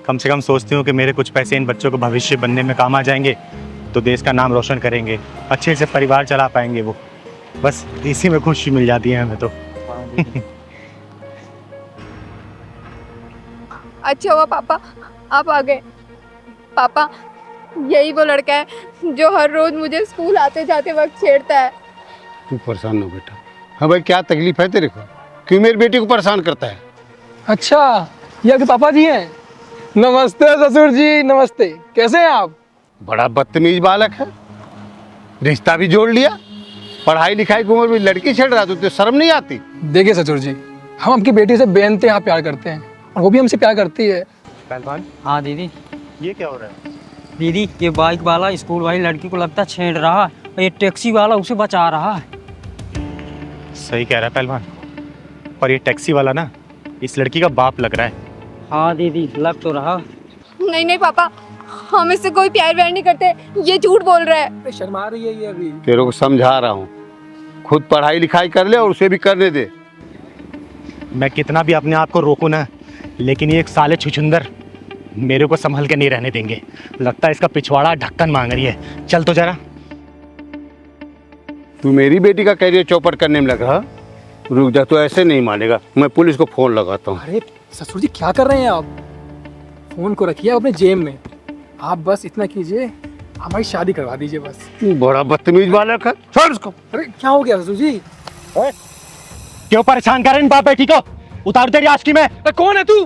कम से कम सोचती हूँ कि मेरे कुछ पैसे इन बच्चों को भविष्य बनने में काम आ जाएंगे, तो देश का नाम रोशन करेंगे, अच्छे से परिवार चला पाएंगे वो। बस इसी में खुशी मिल जाती है हमें तो। अच्छा हुआ पापा आप आ गए। पापा यही वो लड़का है जो हर रोज मुझे स्कूल आते जाते वक्त छेड़ता है। तू परेशान हो बेटा। हाँ भाई, क्या तकलीफ है तेरे को? क्यों मेरी बेटी को परेशान करता है? अच्छा, ये आपके पापा जी हैं। नमस्ते ससुर जी, नमस्ते। कैसे हैं आप? बड़ा बदतमीज बालक है, रिश्ता भी जोड़ लिया। पढ़ाई लिखाई की उम्र में लड़की छेड़ रहा, तो शर्म नहीं आती? देखिए ससुर जी, हम आपकी बेटी से बेइंतहा प्यार करते हैं और वो भी हमसे प्यार करती है। पहलवान, हाँ दीदी। ये क्या हो रहा है? दीदी, ये बाइक वाला स्कूल वाली लड़की को लगता है छेड़ रहा है और ये टैक्सी वाला उसे बचा रहा है। सही कह रहा है पहलवान, पर ये टैक्सी वाला ना इस लड़की का बाप लग रहा है। हाँ दीदी, लग तो रहा। नहीं नहीं पापा, हम इससे कोई प्यार व्यार नहीं करते, ये झूठ बोल रहा है। शर्मा रही है ये अभी। तेरे को समझा रहा हूँ, खुद पढ़ाई लिखाई कर ले और उसे भी करने दे। मैं कितना भी अपने आप को रोकूं ना, लेकिन ये एक साले छुछुंदर मेरे को संभल के नहीं रहने देंगे। लगता है इसका पिछवाड़ा ढक्कन मांग रही है। चल तो जरा। तू मेरी बेटी का कैरियर चौपट करने में लग रहा? रुक जा, तो ऐसे नहीं मानेगा। मैं पुलिस को फोन लगाता हूँ। अरे ससुर जी, क्या कर रहे हैं आप? फोन को रखिए अपने जेब में। आप बस इतना कीजिए, हमारी शादी करवा दीजिए बस। तू बड़ा बदतमीज बालक है, छोड़ उसको। अरे क्या हो गया ससुर जी? क्यों परेशान कर रहे इन बाप बेटी को? उतार तेरी आशिकी में। कौन है तू?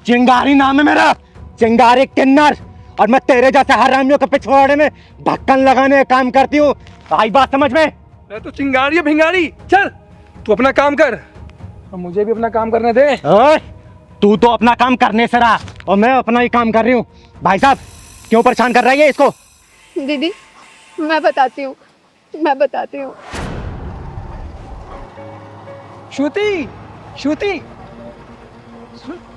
चिंगारी नाम है मेरा, चिंगारी किन्नर। और मैं तेरे जैसे हरामियों के पिछवाड़े में ढक्कन लगाने का काम करती हूँ। आई बात समझ में? मैं तो चिंगारी है भिंगारी। चल तू अपना काम कर और मुझे भी अपना काम करने दे। तू तो अपना काम करने से रहा और मैं अपना ही काम कर रही हूँ। भाई साहब, क्यों परेशान कर रही है इसको? दीदी, मैं बताती हूँ। श्रुति, श्रुति,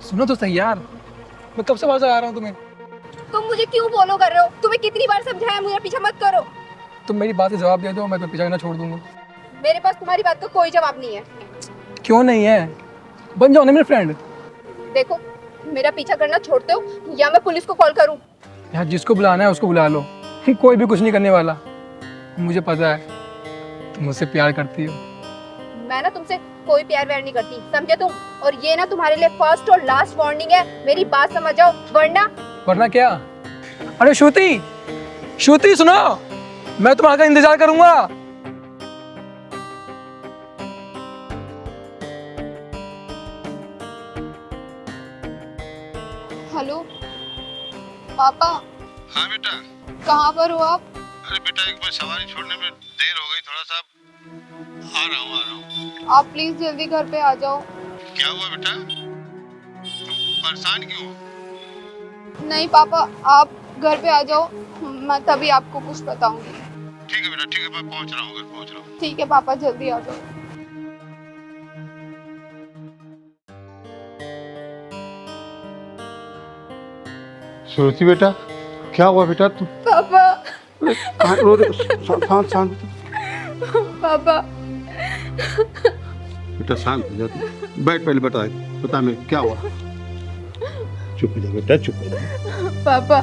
सुनो तो सही यार, मैं कब से आवाज आ रहा हूँ तुम्हें। तुम मुझे क्यों फॉलो कर रहे हो? तुम्हें कितनी बार समझाया मुझे पीछा मत करो। तुम मेरी बात से जवाब दे दो, मैं तुम्हें पीछा ना छोड़ दूंगा। मेरे पास तुम्हारी बात का कोई जवाब नहीं है। क्यों नहीं है? बन जाओ ना मेरे फ्रेंड। देखो, मेरा पीछा करना छोड़ते हो या मैं पुलिस को कॉल करूं? यार जिसको बुलाना है उसको बुला लो, कोई भी कुछ नहीं करने वाला। मुझे पता है तुम मुझसे प्यार करती हो। मैं ना तुमसे कोई प्यार व्यार नहीं करती, समझे तुम? और ये ना तुम्हारे लिए फर्स्ट और लास्ट वार्निंग है। मेरी बात समझ जाओ, वरना क्या? अरे श्रुति, श्रुति सुनो, मैं तुम्हारा इंतजार करूंगा। हेलो पापा। हाँ बेटा। कहाँ पर हो आप? अरे बेटा, एक बार सवारी छोड़ने में देर हो गई, थोड़ा सा आ रहा हूँ। आप प्लीज जल्दी घर पे आ जाओ। क्या हुआ बेटा? परेशान क्यों? नहीं पापा, आप घर पे आ जाओ, मैं तभी आपको कुछ बताऊंगी। ठीक है बेटा, ठीक है, मैं पहुंच रहा हूँ, घर पहुंच रहा हूँ। ठीक है पापा, जल्दी आ जाओ। श्रुति बेटा, क्या हुआ बेटा? तू पापा। रो रहे? शांत शांत पापा। बेटा, शांत हो जा तू। बैठ, पहले बता मैं क्या हुआ। चुप हो जा बेटा, चुप हो जा। पापा,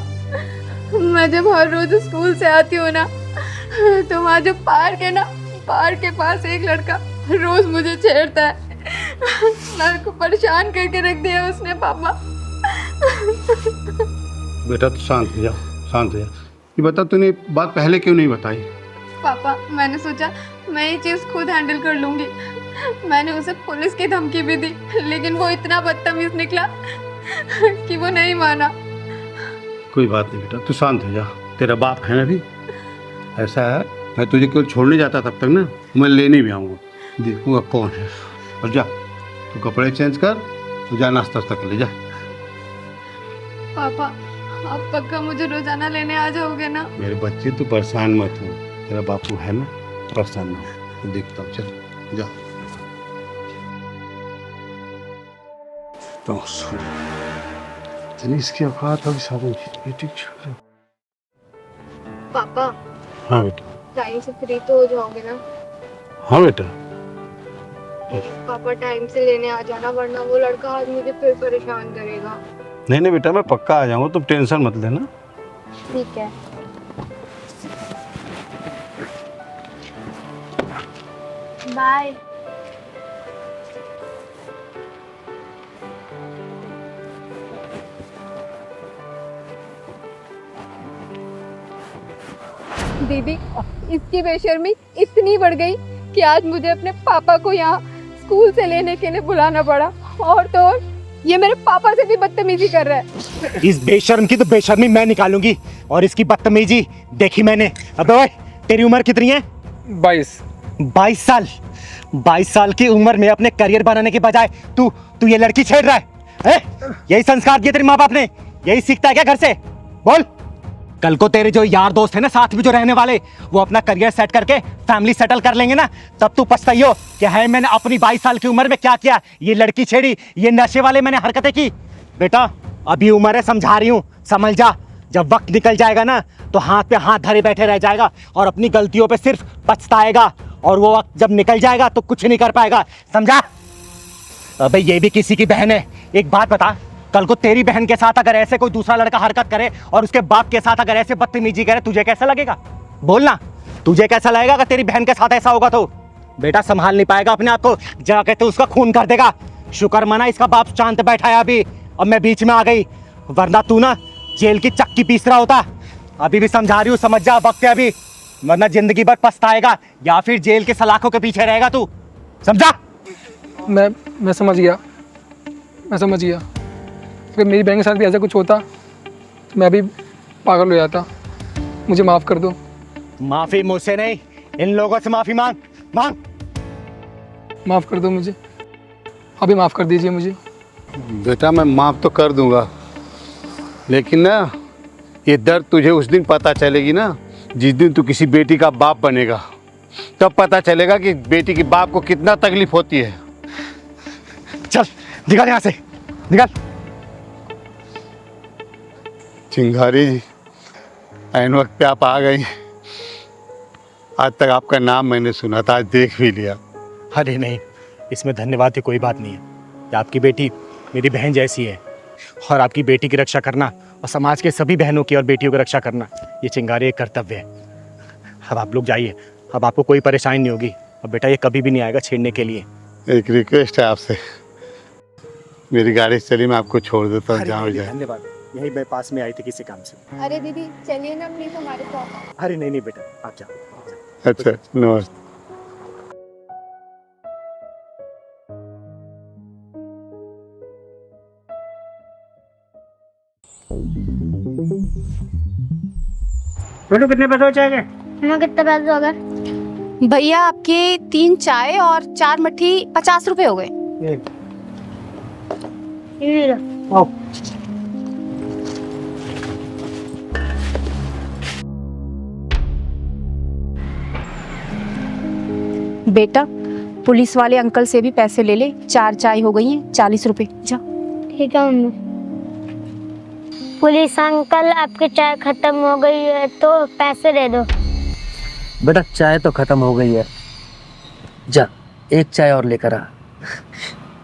मैं जब हर रोज स्कूल से आती हूँ ना, तो वहाँ जो पार्क है ना, पार्क के पास एक लड़का रोज मुझे छेड़ता है। मेरे को परेशान करके रख दिया उसने पापा। बेटा तू शांत हो जा, शांत हो जा। ये बता, तूने बात पहले क्यों नहीं बताई? पापा, मैंने सोचा मैं ये चीज़ खुद हैंडल कर लूँगी। मैंने उसे पुलिस की धमकी भी दी, लेकिन वो इतना बदतमीज निकला कि वो नहीं माना। कोई बात नहीं बेटा, तू शांत हो जा। तेरा बाप है ना भी। ऐसा है, मैं तुझे केवल छोड़ने जाता तब तक ना, मैं लेने भी आऊँगा, देखूँगा कौन है। और जा, तू कपड़े चेंज कर, तू जा नाश्ता कर ले जा। पापा, आप पक्का मुझे रोजाना लेने आ जाओगे ना? मेरे बच्चे, तू परेशान मत हो, तेरा बापू है ना, परेशान ना हो। देखता हूँ, चल जा। तो इसकी औकात होगी साधन की। पापा। हाँ बेटा। टाइम से फ्री तो हो जाओगे ना? हाँ बेटा। पापा टाइम से लेने आ जाना, वरना वो लड़का आज मुझे फिर परेशान करेगा। नहीं बेटा, मैं पक्का आ जाऊंगा, तुम टेंशन मत लेना। ठीक है। बाय। दीदी, इसकी बेशर्मी इतनी बढ़ गई कि आज मुझे अपने पापा को यहाँ स्कूल से लेने के लिए बुलाना पड़ा। और तो और ये मेरे पापा से भी बदतमीजी कर रहा है। इस बेशर्म की तो बेशर्मी मैं निकालूंगी और इसकी बदतमीजी देखी मैंने। अबे ओए, तेरी उम्र कितनी है? 22 साल। 22 साल की उम्र में अपने करियर बनाने के बजाय तू ये लड़की छेड़ रहा है? यही संस्कार दिए तेरे माँ बाप ने? यही सीखता है क्या घर से? बोल। कल को तेरे जो यार दोस्त है ना, साथ में जो रहने वाले, वो अपना करियर सेट करके फैमिली सेटल कर लेंगे ना, तब तू पछताइयो कि है मैंने अपनी 22 साल की उम्र में क्या किया। ये लड़की छेड़ी, ये नशे वाले मैंने हरकतें की। बेटा अभी उम्र है, समझा रही हूँ, समझ जा। जब वक्त निकल जाएगा ना तो हाथ पे हाथ धरे बैठे रह जाएगा और अपनी गलतियों पे सिर्फ पछताएगा। और वो वक्त जब निकल जाएगा तो कुछ नहीं कर पाएगा, समझा? अबे ये भी किसी की बहन है। एक बात बता, कल को तेरी बहन के साथ अगर ऐसे कोई दूसरा लड़का हरकत करे और उसके बाप के साथ अगर ऐसे बदतमीजी करे, तुझे कैसा लगेगा? बोलना, तुझे कैसा लगेगा अगर तेरी बहन के साथ ऐसा होगा? तो बेटा संभाल नहीं पाएगा अपने आप को, जाके तो उसका खून कर देगा। शुक्र मना इसका बाप शांत बैठा है अभी, और मैं बीच में आ गई, वरना तू ना जेल की चक्की पीस रहा होता। अभी भी समझा रही हूँ, समझ जा, वक्त है अभी, वरना जिंदगी भर पछताएगा या फिर जेल के सलाखों के पीछे रहेगा तू, समझा? मैं समझ गया, मैं समझ गया। अगर मेरी बहन के साथ भी ऐसा कुछ होता तो मैं भी पागल हो जाता। मुझे माफ़ कर दो। माफी मुझसे नहीं, इन लोगों से माफी मांग। माफ़ कर दो मुझे, अभी माफ़ कर दीजिए मुझे। बेटा मैं माफ़ तो कर दूंगा, लेकिन ना ये दर्द तुझे उस दिन पता चलेगी ना, जिस दिन तू किसी बेटी का बाप बनेगा। तब पता चलेगा कि बेटी के बाप को कितना तकलीफ होती है। चल निकल यहाँ से, निकल। चिंगारी जी, ऐन वक्त पे आप आ गई। आज तक आपका नाम मैंने सुना था, आज देख भी लिया। अरे नहीं, इसमें धन्यवाद की कोई बात नहीं है। कि आपकी बेटी मेरी बहन जैसी है, और आपकी बेटी की रक्षा करना और समाज के सभी बहनों की और बेटियों की रक्षा करना, ये चिंगारी एक कर्तव्य है। अब आप लोग जाइए, अब आपको कोई परेशानी नहीं होगी। अब बेटा ये कभी भी नहीं आएगा छेड़ने के लिए। एक रिक्वेस्ट है आपसे, मेरी गाड़ी चली, मैं आपको छोड़ देता हूँ, जहाँ जाए। धन्यवाद, यही मैं पास में आई थी किसी काम से। अरे दीदी चलिए ना प्लीज हमारे साथ। अरे नहीं बेटा, आप जाओ। अच्छा नमस्ते। बेटू कितने पैसे हो जाएंगे? हमें कितने पैसे हो गए? भैया आपके 3 चाय और 4 मट्ठी 50 रुपए हो गए। ये लो। आओ। बेटा पुलिस वाले अंकल से भी पैसे ले ले, 4 चाय हो गई हैं 40 रुपए। जा। ठीक है मम्मी। पुलिस अंकल आपकी चाय खत्म हो गई है तो पैसे दे दो। बेटा चाय तो खत्म हो गई है, जा एक चाय और लेकर आ।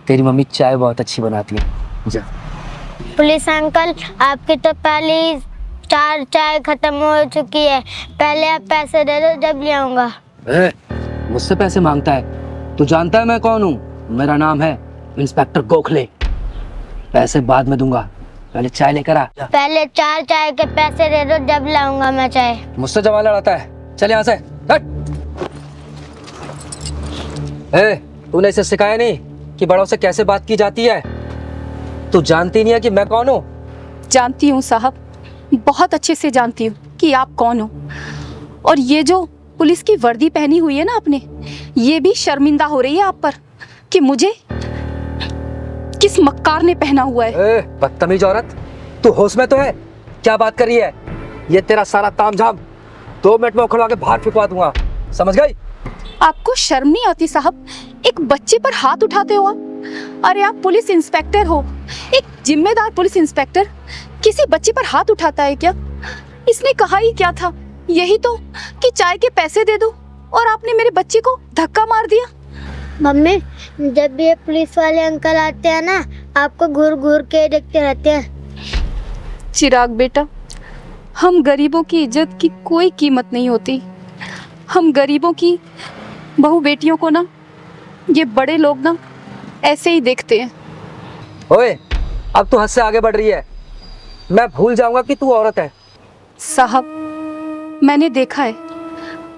तेरी मम्मी चाय बहुत अच्छी बनाती है, जा। पुलिस अंकल आपकी तो पहले 4 चाय खत्म हो चुकी है, पहले आप पैसे दे दो, जब ले आऊंगा। मुझसे पैसे मांगता है? तू जानता है मैं कौन हूँ? मेरा नाम है इंस्पेक्टर गोखले। पैसे बाद में दूंगा, पहले चाय लेकर आ। पहले 4 चाय के पैसे दे दो, जब लाऊंगा मैं चाय। मुझसे जवान लड़ाता है, चल यहाँ से हट। तूने इसे सिखाया नहीं कि बड़ों से कैसे बात की जाती है? तू जानती नहीं है कि मैं कौन हूँ? जानती हूँ साहब, बहुत अच्छे से जानती हूँ कि आप कौन हो। और ये जो पुलिस की वर्दी पहनी हुई है ना आपने, ये भी शर्मिंदा हो रही है आप पर कि मुझे किस मक्कार ने पहना हुआ है। बदतमीज औरत, तू होश में तो है? क्या बात कर रही है? ये तेरा सारा तामझाम 2 मिनट में उखड़वा के बाहर फेंकवा दूंगा, समझ गई? आपको शर्म नहीं आती साहब? एक बच्चे पर हाथ उठाते हो आप। अरे आप पुलिस इंस्पेक्टर हो, एक जिम्मेदार पुलिस इंस्पेक्टर किसी बच्चे पर हाथ उठाता है क्या? इसने कहा ही क्या था, यही तो कि चाय के पैसे दे दो, और आपने मेरे बच्चे को धक्का मार दिया। मम्मी जब भी ये पुलिस वाले अंकल आते हैं ना, आपको घूर घूर के देखते रहते हैं। चिराग बेटा, हम गरीबों की इज्जत की कोई कीमत नहीं होती। हम गरीबों की बहू बेटियों को ना ये बड़े लोग ना ऐसे ही देखते हैं। ओए, अब तू हद से आगे बढ़ रही है। मैं भूल जाऊंगा कि तू औरत है। साहब मैंने देखा है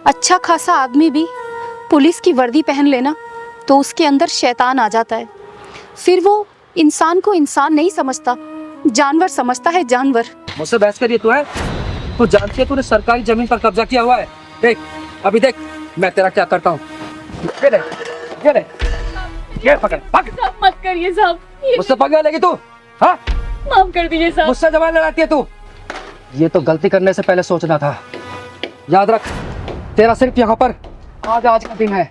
अच्छा खासा आदमी भी पुलिस की वर्दी पहन लेना तो उसके अंदर शैतान आ जाता है। फिर वो इंसान को इंसान नहीं समझता, जानवर समझता है, जानवर। मुझसे बहस करिए तू है? तू जानती है तूने सरकारी जमीन पर कब्जा किया हुआ है। देख अभी देख मैं तेरा क्या करता हूँ। ये ले, ये पकड़ पकड़। मत करिए साहब, मुझसे पकड़ लेगी तू? हाँ माफ कर दीजिए साहब। मुझसे जबान लड़ाती है तू? ये तो गलती करने से पहले सोचना था। याद रख तेरा सिर्फ यहाँ पर आज का दिन है।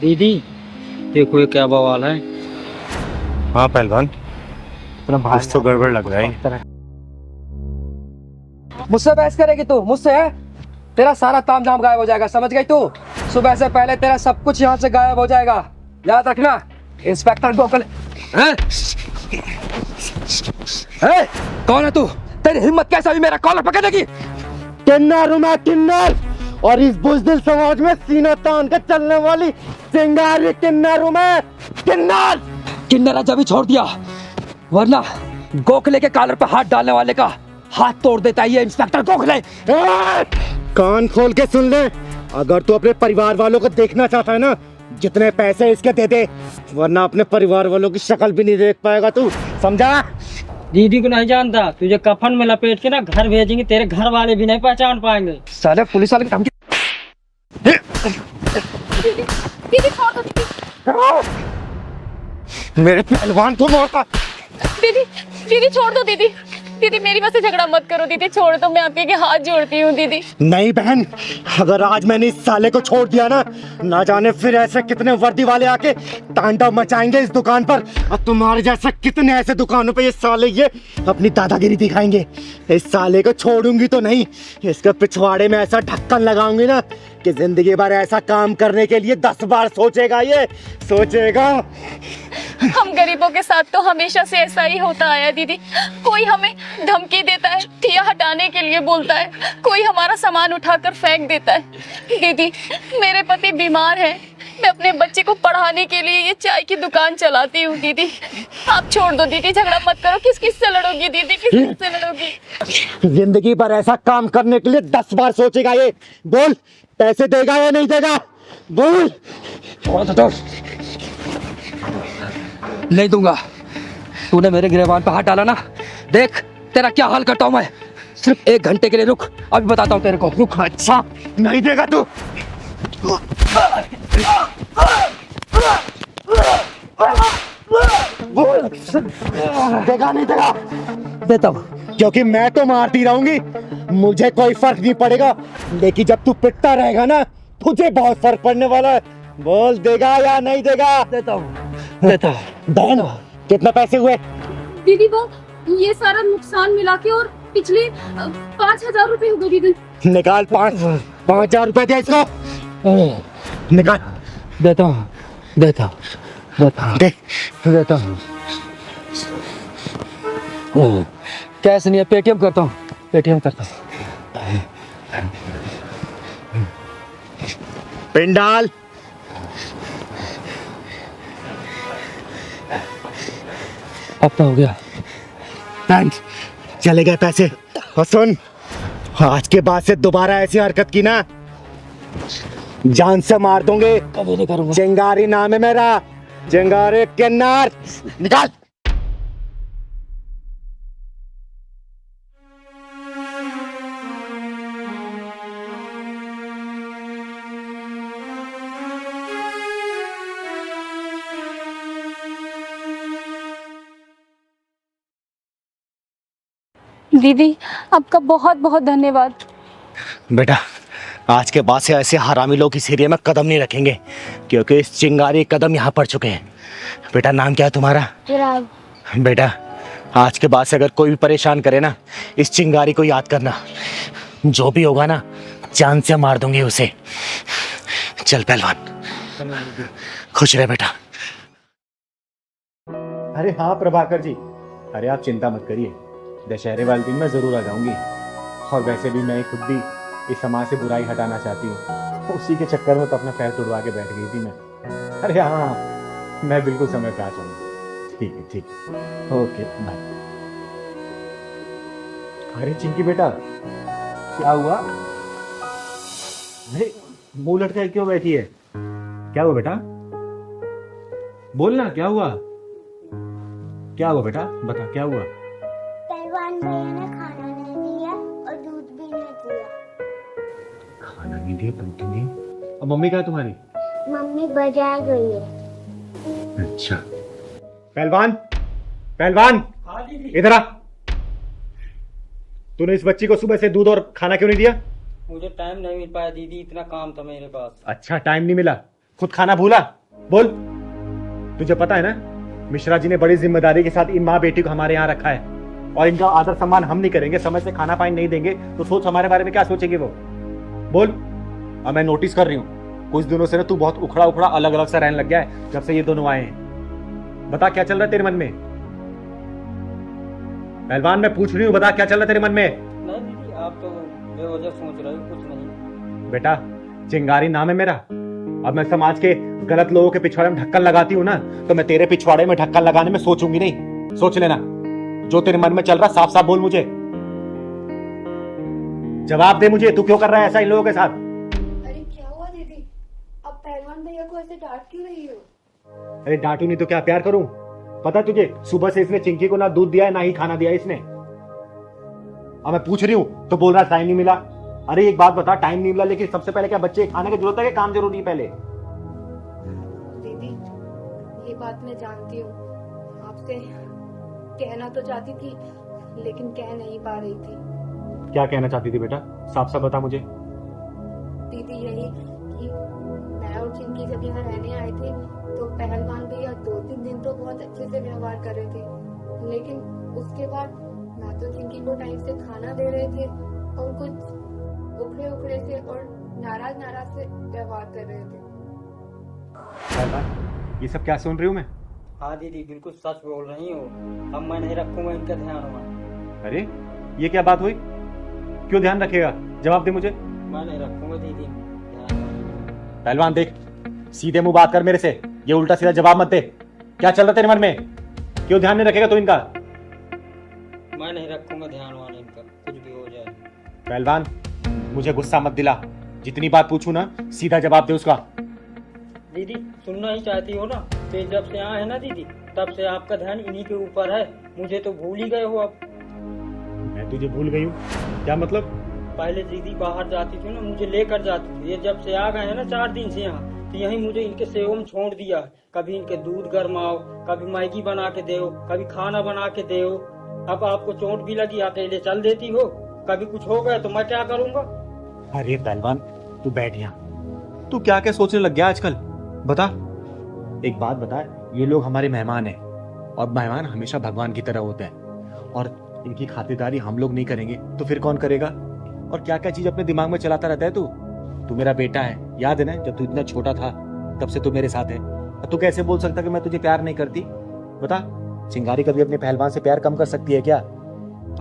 दीदी देखो ये क्या बवाल है। हाँ पहलवान, कुछ तो गड़बड़ लग रहा है। मुझसे बहस करेगी तू? मुझसे है? तेरा सारा ताम झाम गायब हो जाएगा, समझ गई तू? सुबह से पहले तेरा सब कुछ यहाँ से गायब हो जाएगा, याद रखना। इंस्पेक्टर गोखले हैं? कौन है तू? तेरी हिम्मत कैसे हुई मेरा कॉलर पकड़ने की? किन्नर हूं मैं, किन्नर। और इस बुज़दिल समाज में सीना तान के चलने वाली चिंगारी किन्नर हूं मैं, किन्नर। किन्नर आज अभी छोड़ दिया, वरना गोखले के कॉलर पे हाथ डालने वाले का हाथ तोड़ देता है ये इंस्पेक्टर गोखले। कान खोल के सुन ले, अगर तू अपने परिवार वालों को देखना चाहता है ना, जितने पैसे इसके दे दे, वरना अपने परिवार वालों की शक्ल भी नहीं देख पाएगा तू, समझा? दीदी को नहीं जानता, तुझे कफन में लपेट के ना घर भेजेंगे, तेरे घर वाले भी नहीं पहचान पाएंगे। साले पुलिस वाले की धमकी। दीदी छोड़ दो दीदी। मेरे पहलवान को मारता। दीदी छोड़ दो दीदी। दीदी मेरी वजह से झगड़ा मत करो दीदी, छोड़ दो, मैं आपके हाथ जोड़ती हूँ दीदी। नहीं बहन, अगर आज मैंने इस साले को छोड़ दिया ना जाने फिर ऐसे कितने वर्दी वाले आके तांडव मचाएंगे इस दुकान पर, और तुम्हारे जैसे कितने ऐसे दुकानों पे ये साले ये अपनी दादागिरी दिखाएंगे। इस साले को छोड़ूंगी तो नहीं, इसके पिछवाड़े में ऐसा ढक्कन लगाऊंगी ना कि जिंदगी भर ऐसा काम करने के लिए 10 बार सोचेगा, ये सोचेगा। हम गरीबों के साथ तो हमेशा से ऐसा ही होता आया दीदी। कोई हमें धमकी देता है, ठिया हटाने के लिए बोलता है, कोई हमारा सामान उठाकर फेंक देता है। दीदी मेरे पति बीमार हैं, मैं अपने बच्चे को पढ़ाने के लिए ये चाय की दुकान चलाती हूँ दीदी। आप छोड़ दो दीदी, झगड़ा मत करो। किस किस से लड़ोगी दीदी, किस किस से लड़ोगी? जिंदगी भर ऐसा काम करने के लिए 10 बार सोचेगा ये। बोल, पैसे देगा या नहीं देगा? बोल। नहीं दूंगा। तूने मेरे गिरबान पर हाथ डाला ना, देख तेरा क्या हाल करता हूँ मैं। सिर्फ 1 घंटे के लिए रुक, अभी बताता हूँ तेरे को। रुक। अच्छा नहीं देगा तू? बोल, देगा नहीं देगा? देता हूँ। क्योंकि मैं तो मारती रहूंगी, मुझे कोई फर्क नहीं पड़ेगा, लेकिन जब तू पिटता रहेगा ना तुझे बहुत फर्क पड़ने वाला है। बोल, देगा या नहीं देगा? देता हूँ, देता हूँ। बहन कितना पैसे हुए? दीदी वो ये सारा नुकसान मिला के और पिछले 5,000 रुपए हो गए दीदी। निकाल 5,000 रुपए दे इसको, निकाल। देता हूँ, देता हूँ, देता हूँ, देता हूँ। कैश नहीं है, पेटीएम करता हूँ, पेटीएम करता हूँ। पिंडाल अब तो हो गया। थैंक्स, चले गए पैसे। और सुन, आज के बाद से दोबारा ऐसी हरकत की ना, जान से मार दूंगे। कभी नहीं करूंगा। चिंगारी नाम है मेरा, चिंगारी किन्नर। निकाल। दीदी आपका बहुत बहुत धन्यवाद। बेटा, आज के बाद से ऐसे हरामी लोग इस एरिया में कदम नहीं रखेंगे, क्योंकि इस चिंगारी कदम यहाँ पड़ चुके हैं। बेटा नाम क्या है तुम्हारा? चिराग। बेटा आज के बाद से अगर कोई भी परेशान करे ना, इस चिंगारी को याद करना, जो भी होगा ना जान से मार दूंगी उसे। चल पहलवान, खुश रहे बेटा। अरे हाँ प्रभाकर जी, अरे आप चिंता मत करिए, दशहरे वाले दिन मैं ज़रूर आ जाऊंगी। और वैसे भी मैं खुद भी इस समाज से बुराई हटाना चाहती हूँ, उसी के चक्कर में तो अपना पैर तुड़वा के बैठ गई थी मैं। अरे हाँ, मैं बिल्कुल समय पे आ जाऊंगी। ठीक है, ठीक है, ओके बाय। अरे चिंकी बेटा, क्या हुआ? अरे मुंह लटका क्यों बैठी है? क्या हुआ बेटा? बोलना, क्या हुआ? क्या हुआ बेटा? बता क्या हुआ? पहलवान भैया ने खाना नहीं दिया और दूध भी नहीं दिया। खाना नहीं दिया, दूध नहीं दिया। और मम्मी कहाँ है तुम्हारी? मम्मी बाजार गई है। अच्छा। पहलवान, पहलवान, इधर आ। तूने इस बच्ची को सुबह से दूध और खाना क्यों नहीं दिया? मुझे टाइम नहीं मिल पाया दीदी, इतना काम था मेरे पास। अच्छा, टाइम नहीं मिला, खुद खाना भूला? बोल। तुझे पता है ना, मिश्रा जी ने बड़ी जिम्मेदारी के साथ इन माँ बेटी को हमारे यहाँ रखा है, और इनका आदर सम्मान हम नहीं करेंगे, समय से खाना पानी नहीं देंगे, तो सोच हमारे बारे में क्या सोचेंगे वो? बोल। अब मैं नोटिस कर रही हूँ कुछ दिनों से ना तू बहुत उखड़ा उखड़ा अलग अलग सा रहने लग गया है जब से ये दोनों आए हैं। बता क्या चल रहा है तेरे मन में? पहलवान मैं पूछ रही हूँ, बता क्या चल रहा है तेरे मन में? नहीं दीदी, आप तो बेवजह सोच रहे हो, कुछ नहीं। बेटा, चिंगारी नाम है मेरा। अब मैं समाज के गलत लोगों के पिछवाड़े में ढक्कन लगाती हूँ ना, तो मैं तेरे पिछवाड़े में ढक्कन लगाने में सोचूंगी नहीं। सोच लेना, जो तेरे मन में चल रहा साफ साफ बोल मुझे। जवाब दे मुझे, तू क्यों कर रहा है ऐसा इन लोगों के साथ? अरे क्या हुआ दीदी, अब पहलवान भैया को ऐसे डांट क्यों रही हो? अरे डांटू नहीं तो क्या प्यार करूं? पता तुझे, सुबह से इसने चिंकी को ना दूध दिया है ना ही खाना दिया है इसने। अब मैं पूछ रही हूँ तो बोल रहा टाइम नहीं मिला। अरे एक बात बता, टाइम नहीं मिला लेकिन सबसे पहले क्या बच्चे खाने की जरूरत है कि काम जरूरी है पहले? दीदी ये बात मैं जानती हूँ, आपसे कहना तो चाहती थी लेकिन कह नहीं पा रही थी। क्या कहना चाहती थी बेटा? साफ साफ बता मुझे। दीदी यही कि मैं और चिंकी जब यहाँ रहने आए थे तो पहलवान भैया 2-3 दिन तो बहुत अच्छे से व्यवहार कर रहे थे, लेकिन उसके बाद मैं तो चिंकी को टाइम से खाना दे रहे थे और कुछ उखड़े उखड़े से और नाराज से व्यवहार कर रहे थे। ये सब क्या सुन रही हूँ मैं? हाँ दीदी, बिल्कुल सच बोल रही हो। अब मैं नहीं रखूंगा इनका ध्यान हुआ। अरे ये क्या बात हुई? क्यों ध्यान रखेगा? जवाब दे मुझे। मैं नहीं रखूंगा दीदी। पहलवान देख, सीधे मुंह बात कर मेरे से, ये उल्टा सीधा जवाब मत दे। क्या चल रहा तेरे मन में? क्यों ध्यान नहीं रखेगा तू इनका? मैं नहीं रखूंगा ध्यान वाला इनका, कुछ भी हो जाए। पहलवान मुझे गुस्सा मत दिला, जितनी बात पूछू ना सीधा जवाब दे उसका। दीदी सुनना ही चाहती हो ना, तो जब से आए हैं ना दीदी, तब से आपका ध्यान इन्हीं के ऊपर है। मुझे तो भूल ही गए हो अब। मैं तुझे भूल गई हूँ? क्या मतलब? पहले दीदी बाहर जाती थी ना, मुझे लेकर जाती थी। ये जब से आ गए हैं ना 4 दिन से यहाँ, तो यही मुझे इनके सेवा में छोड़ दिया। कभी इनके दूध गरमाओ, कभी मैगी बना के दो, कभी खाना बना के दो। अब आपको चोट भी लगी, अकेले चल देती हो। कभी कुछ हो गया तो मैं क्या करूँगा? अरे पहलवान तू बैठ यहाँ। तू क्या क्या सोचने लग गया आजकल? बता, एक बात बता, ये लोग हमारे मेहमान हैं और मेहमान हमेशा भगवान की तरह होते हैं, और इनकी खातिरदारी हम लोग नहीं करेंगे तो फिर कौन करेगा? और क्या क्या चीज अपने दिमाग में चलाता रहता है तू। तू मेरा बेटा है, याद है ना जब तू इतना छोटा था तब से तू मेरे साथ है। तू कैसे बोल सकता कि मैं तुझे प्यार नहीं करती? बता, चिंगारी कभी अपने पहलवान से प्यार कम कर सकती है क्या?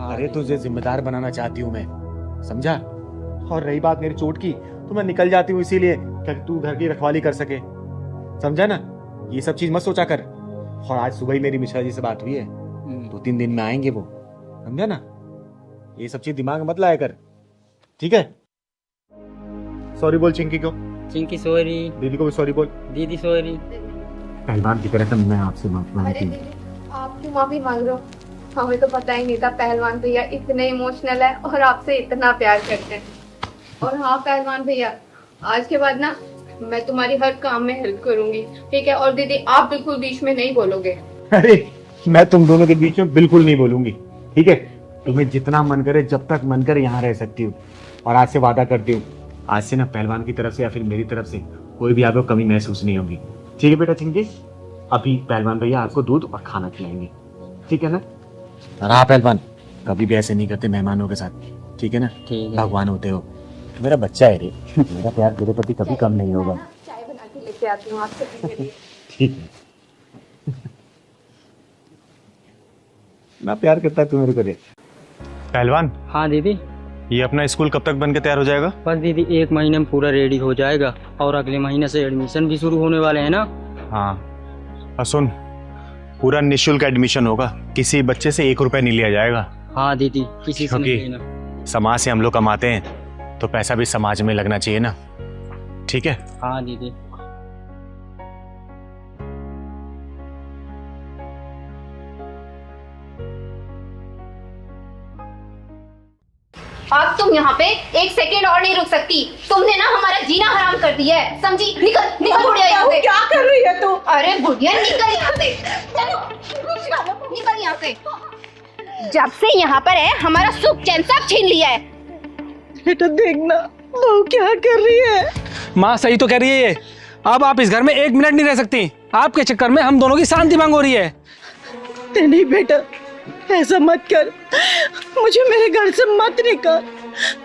अरे तुझे जिम्मेदार बनाना चाहती हूँ मैं, समझा? और रही बात मेरी चोट की, तो मैं निकल जाती हूँ इसीलिए कि तू घर की रखवाली कर सके, समझा ना? ये सब चीज मत सोचा कर। और आज सुबह ही मेरी मिश्रा जी से बात हुई है, 2-3 दिन में आएंगे वो, समझा ना? ये सब चीज दिमाग में मत लाया कर, ठीक है? सॉरी बोल चिंकी को। चिंकी सॉरी। दीदी को भी सॉरी बोल। दीदी सॉरी। पहलवान की तरह मैं आपसे माफी अरे मांगती हूँ। दीदी आप क्यों माफी मांग रहे हो? हमें तो पता ही नहीं था पहलवान भैया इतने इमोशनल है और आपसे इतना प्यार करते हैं। और हाँ पहलवान भैया, आज के बाद ना मैं तुम्हारी हर काम में हेल्प करूंगी, ठीक है? और दीदी आप बिल्कुल बीच में नहीं बोलोगे। अरे मैं तुम दोनों के बीच में बिल्कुल नहीं बोलूंगी, ठीक है? तुम्हें जितना मन करे, जब तक मन करे यहाँ रह सकती हूँ। और आज से वादा करती हूँ, आज से ना पहलवान की तरफ से या फिर मेरी तरफ से कोई भी आपको कमी महसूस नहीं होगी, ठीक है बेटा चिंकी? अभी पहलवान भैया आपको दूध और खाना खिलाएंगे, ठीक है ना? और हाँ पहलवान, कभी भी ऐसे नहीं करते मेहमानों के साथ, ठीक है ना? ठीक है। भगवान होते हो, मेरा बच्चा है रे। मेरा प्यार तेरे प्रति कभी कम नहीं होगा। चाय बना के लेके आती हूँ आपसे पीने के लिए। ठीक है। ना प्यार करता है तू मेरे को रे। पहलवान, हाँ दीदी। ये अपना स्कूल कब तक बन के तैयार हो जाएगा? बस दीदी 1 महीने में पूरा रेडी हो जाएगा, और अगले महीने से एडमिशन भी शुरू होने वाले हैं ना। हाँ, और सुन, पूरा निःशुल्क एडमिशन होगा, किसी बच्चे से 1 रुपया नहीं लिया जाएगा। हाँ दीदी, किसी से नहीं क्योंकि लेना। समाज से हम लोग कमाते हैं, तो पैसा भी समाज में लगना चाहिए ना, ठीक है? हाँ दीदी। अब तुम यहाँ पे एक सेकंड और नहीं रुक सकती। तुमने ना हमारा जीना हराम कर दिया है, समझी? निकल निकल बुढ़िया यहाँ से। क्या कर रही है तू? अरे बुढ़िया निकल यहाँ से, चलो निकल यहाँ से। जब से यहाँ पर है हमारा सुख चैन सब छीन लिया है। बेटा देखना बहू क्या कर रही है। माँ सही तो कह रही है ये। अब आप इस घर में 1 मिनट नहीं रह सकती। आपके चक्कर में हम दोनों की शांति भंग हो रही है। नहीं बेटा ऐसा मत कर, मुझे मेरे घर से मत निकाल।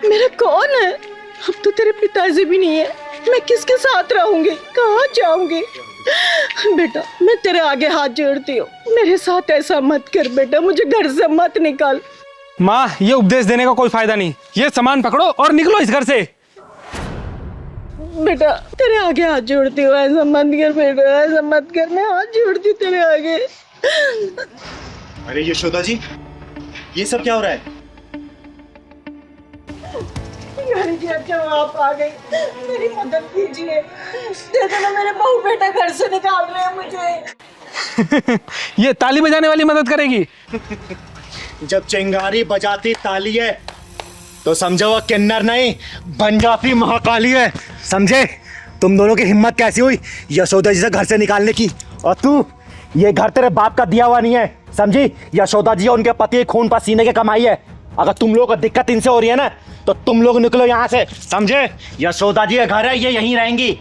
मेरा कौन है? अब तो तेरे पिताजी भी नहीं है, मैं किसके साथ रहूंगी, कहाँ जाऊंगी? बेटा मैं तेरे आगे हाथ जोड़ती हूँ, मेरे साथ ऐसा मत कर बेटा, मुझे घर से मत निकाल। माँ ये उपदेश देने का कोई फायदा नहीं। ये सामान पकड़ो और निकलो इस घर से। बेटा तेरे आगे हाथ जोड़ती हूँ, ऐसा मत कर बेटा, ऐसा मत कर, मैं हाथ जोड़ती हूँ तेरे आगे। अरे यशोदा जी, ये सब क्या हो रहा है? जी अच्छा आप आ गई, मेरी मदद कीजिए। देखो ना मेरे बहू बेटा घर से निकाल रहे हैं मुझे। ये ताली बजाने वाली मदद करेगी? जब चिंगारी बजाती ताली है तो समझो वो किन्नर नहीं बंजाफी महाकाली है, समझे? तुम दोनों की हिम्मत कैसी हुई यशोदा जी से घर से निकालने की? और तू, ये घर तेरे बाप का दिया हुआ नहीं है, समझी? यशोदा जी और उनके पति खून पसीने की कमाई है। अगर तुम लोगों को दिक्कत इनसे हो रही है ना तो तुम लोग निकलो यहाँ से, समझे? यशोदा जी का घर है, ये यहीं रहेंगी।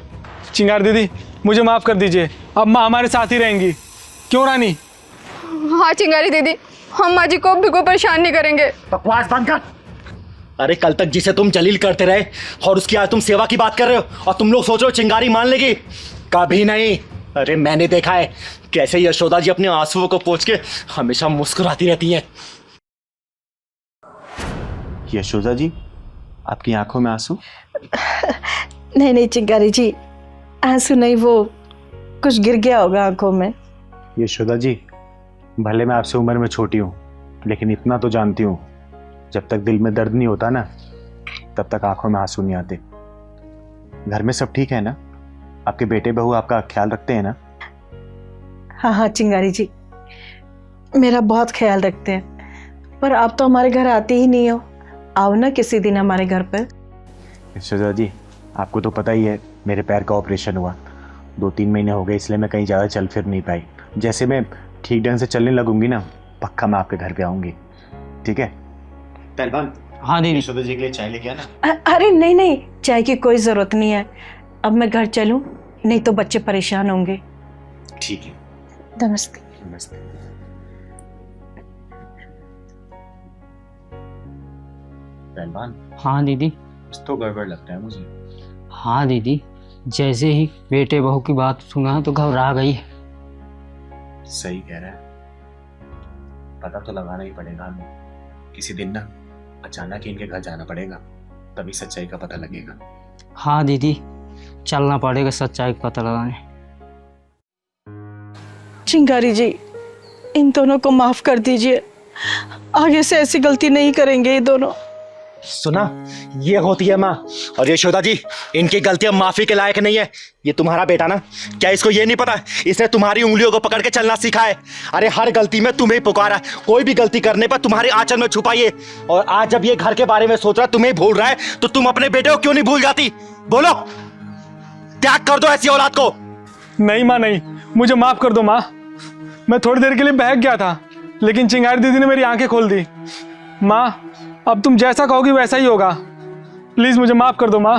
चिंगार दीदी मुझे माफ कर दीजिए, अब माँ हमारे साथ ही रहेंगी। क्यों रानी? हाँ चिंगारी दीदी, हम माँ जी को बिल्कुल परेशान नहीं करेंगे। बकवास बंद कर। अरे कल तक जिसे तुम जलील करते रहे और उसकी आज तुम सेवा की बात कर रहे हो और तुम लोग सोच रहे हो चिंगारी मान लेगी? कभी नहीं। अरे मैंने देखा है कैसे यशोदा जी अपने आंसुओं को पोंछ के हमेशा मुस्कुराती रहती हैं। यशोदा जी, आपकी आंखों में आंसू? नहीं नहीं चिंगारी जी, आंसू नहीं, वो कुछ गिर गया होगा आंखों में। यशोदा जी, भले मैं आपसे उम्र में छोटी हूँ लेकिन इतना तो जानती हूँ, जब तक दिल में दर्द नहीं होता ना तब तक आंखों में आंसू नहीं आते। घर में सब ठीक है ना? आपके बेटे बहू आपका ख्याल रखते हैं ना? हाँ हाँ चिंगारी जी, मेरा बहुत ख्याल रखते हैं, पर आप तो हमारे घर आते ही नहीं हो। आओ ना किसी दिन हमारे घर पर। यशोदा जी, आपको तो पता ही है मेरे पैर का ऑपरेशन हुआ 2-3 महीने हो गए, इसलिए मैं कहीं ज़्यादा चल फिर नहीं पाई। जैसे मैं ठीक ढंग से चलने लगूंगी ना पक्का मैं आपके घर पे आऊंगी, ठीक है? पहलवान, हाँ दीदी। यशोदा जी के लिए चाय लेके आना। अरे नहीं नहीं, चाय की कोई ज़रूरत नहीं है, अब मैं घर चलूं, नहीं तो बच्चे परेशान होंगे। ठीक है, नमस्ते। नमस्ते। पहलवान, हाँ दीदी। कुछ तो गड़बड़ लगता है मुझे। हाँ दीदी, जैसे ही बेटे बहू की बात सुना तो घबरा गई। सही कह रहा है, पता तो लगाना ही पड़ेगा हमें। किसी दिन ना अचानक ही इनके घर जाना पड़ेगा, तभी सच्चाई का पता लगेगा। हाँ दीदी, चलना पड़ेगा सच्चाई का पता लगाने। चिंगारी जी, इन दोनों को माफ कर दीजिए, आगे से ऐसी गलती नहीं करेंगे ये दोनों। सुना, ये होती है माँ। और यशोदा जी, इनकी गलतियां माफी के लायक नहीं है। ये तुम्हारा बेटा ना, क्या इसको ये नहीं पता इसने तुम्हारी उंगलियों को पकड़ के चलना सीखा है? अरे हर गलती में तुम्हें पुकारा, कोई भी गलती करने पर तुम्हारे आंचल में छुपाइए। और आज जब ये घर के बारे में सोच रहा है, तुम्हें भूल रहा है, तो तुम अपने बेटे को क्यों नहीं भूल जाती? बोलो, त्याग कर दो ऐसी औलाद को। नहीं माँ नहीं, मुझे माफ कर दो माँ। मैं थोड़ी देर के लिए बहक गया था लेकिन चिंगारी दीदी ने मेरी आंखें खोल दी। माँ अब तुम जैसा कहोगी वैसा ही होगा, प्लीज मुझे माफ कर दो माँ।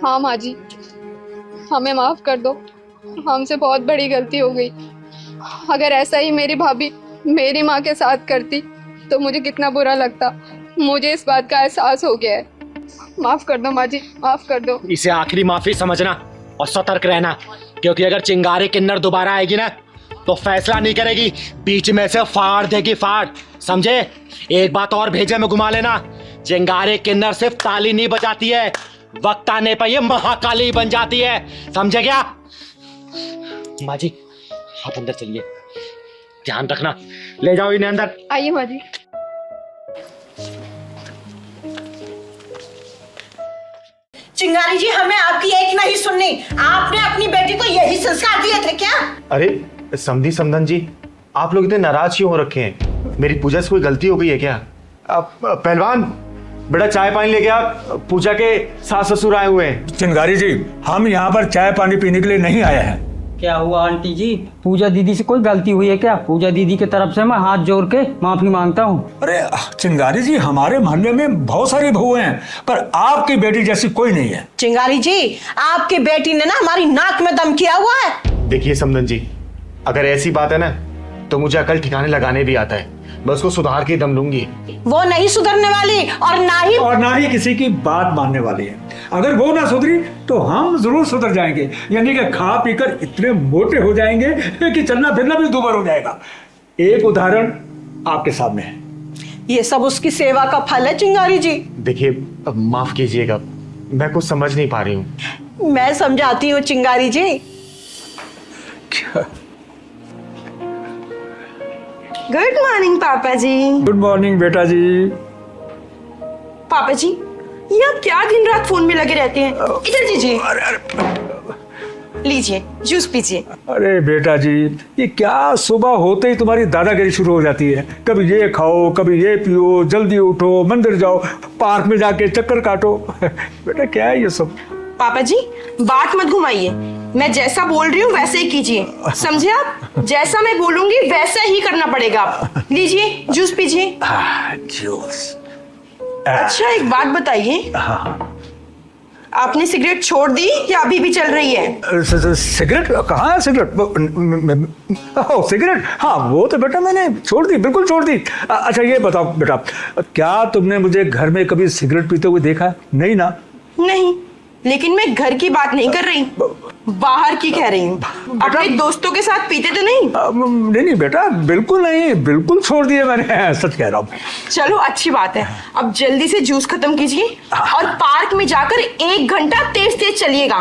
हाँ माँ जी, हमें माफ कर दो, हमसे बहुत बड़ी गलती हो गई। अगर ऐसा ही मेरी भाभी मेरी माँ के साथ करती तो मुझे कितना बुरा लगता। मुझे इस बात का एहसास हो गया है। माफ कर दो माँ जी, माफ कर दो। इसे आखिरी माफी समझना और सतर्क रहना, क्योंकि अगर चिंगारी किन्नर दोबारा आएगी ना तो फैसला नहीं करेगी, बीच में से फाड़ देगी, फाड़, समझे? एक बात और भेजे में घुमा लेना, चिंगारी किन्नर सिर्फ ताली नहीं बजाती है, वक्त आने पर ये महाकाली बन जाती है, समझे क्या? माँ जी, आप अंदर चलिए, ध्यान रखना, ले जाओ इन्हें अंदर। आइए माँ जी। चिंगारी जी, हमें आपकी एक नहीं सुननी। आपने अपनी बेटी को यही संस्कार दिए थे क्या? अरे समधी समधन जी, आप लोग इतने नाराज क्यों हो रखे हैं? मेरी पूजा से कोई गलती हो गई है क्या? पहलवान बेटा चाय पानी लेके आ, पूजा के सास ससुर आए हुए हैं। चिंगारी जी, हम यहाँ पर चाय पानी पीने के लिए नहीं आए हैं। क्या हुआ आंटी जी? पूजा दीदी से कोई गलती हुई है क्या? पूजा दीदी की तरफ से मैं हाथ जोड़ के माफी मांगता हूँ। अरे चिंगारी जी, हमारे मोहल्ले में बहुत सारी बहुएं हैं, पर आपकी बेटी जैसी कोई नहीं है। चिंगारी जी, आपकी बेटी ने ना हमारी नाक में दम किया हुआ है। देखिए समधन जी, अगर ऐसी बात है ना तो मुझे अकल ठिकाने लगाने भी आता है। मैं उसको सुधार के दम लूंगी। वो नहीं सुधरने वाली और ना ही किसी की बात मानने वाली है। अगर वो ना सुधरी तो हम जरूर सुधर जाएंगे, यानी कि खा पीकर इतने मोटे हो जाएंगे कि चलना फिरना भी दूभर हो जाएगा। एक उदाहरण आपके सामने है। ये सब उसकी सेवा का फल है चिंगारी जी। देखिए अब माफ कीजिएगा, मैं कुछ समझ नहीं पा रही हूँ। मैं समझाती हूँ चिंगारी जी। गुड मॉर्निंग पापा जी। गुड मॉर्निंग बेटा जी। पापा जी, ये आप क्या दिन रात फोन में लगे रहते हैं? इधर दीजिए, लीजिए जूस पीजिए। अरे बेटा जी, ये क्या सुबह होते ही तुम्हारी दादागिरी शुरू हो जाती है। कभी ये खाओ, कभी ये पियो, जल्दी उठो, मंदिर जाओ, पार्क में जाके चक्कर काटो। बेटा क्या है ये सब? पापा जी बात मत घुमाइए, मैं जैसा बोल रही हूँ वैसे ही कीजिए, समझे आप? जैसा मैं बोलूंगी वैसा ही करना पड़ेगा। आप लीजिए जूस पीजिए। जूस। अच्छा एक बात बताइए, आपने सिगरेट छोड़ दी या अभी भी चल रही है? सिगरेट कहाँ है? सिगरेट, हाँ वो तो बेटा मैंने छोड़ दी, बिल्कुल छोड़ दी। अच्छा ये बताओ बेटा, क्या तुमने मुझे घर में कभी सिगरेट पीते हुए देखा? नहीं ना? नहीं, लेकिन मैं घर की बात नहीं कर रही, बाहर की कह रही हूँ। अपने दोस्तों के साथ पीते तो नहीं? नहीं बेटा, बिल्कुल नहीं, बिल्कुल छोड़ दिए मैंने, सच कह रहा हूँ। चलो अच्छी बात है, अब जल्दी से जूस खत्म कीजिए और पार्क में जाकर 1 घंटा तेज तेज चलिएगा।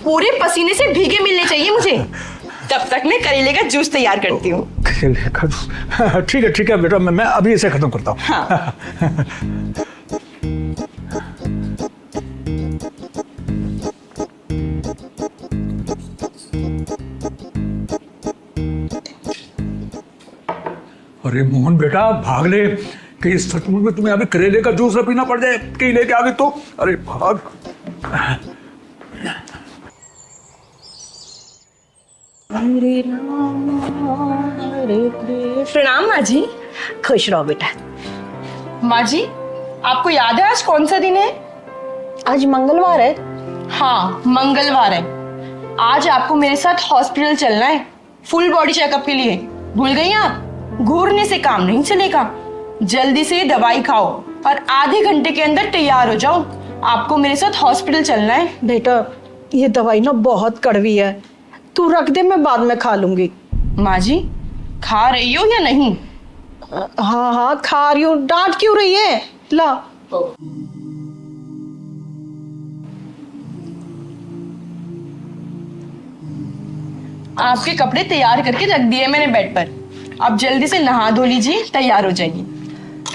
पूरे पसीने से भीगे मिलने चाहिए मुझे। तब तक मैं करेले का जूस तैयार करती हूँ। ठीक है बेटा, मैं अभी इसे खत्म करता हूँ। हाँ। अरे मोहन बेटा, भाग ले, कहीं सचमुच में तुम्हें अभी करेले का जूस न पीना पड़ जाए, कहीं लेके आ गई तो। अरे भाग। प्रणाम माँ जी। खुश रहो बेटा। माँ जी, आपको याद है आज कौन सा दिन है? आज मंगलवार है। हाँ मंगलवार है। आज आपको मेरे साथ हॉस्पिटल चलना है, फुल बॉडी चेकअप के लिए। भूल गई आप? घूरने से काम नहीं चलेगा, जल्दी से दवाई खाओ और आधे घंटे के अंदर तैयार हो जाओ। आपको मेरे साथ हॉस्पिटल चलना है। बेटा ये दवाई ना बहुत कड़वी है, तू रख दे, मैं बाद में खा लूंगी। माँ जी खा रही हो या नहीं? हाँ खा रही हूँ, डांट क्यों रही है? ला। आपके कपड़े तैयार करके रख दिए मैंने बेड पर, आप जल्दी से नहा धो लीजिए, तैयार हो जाइए।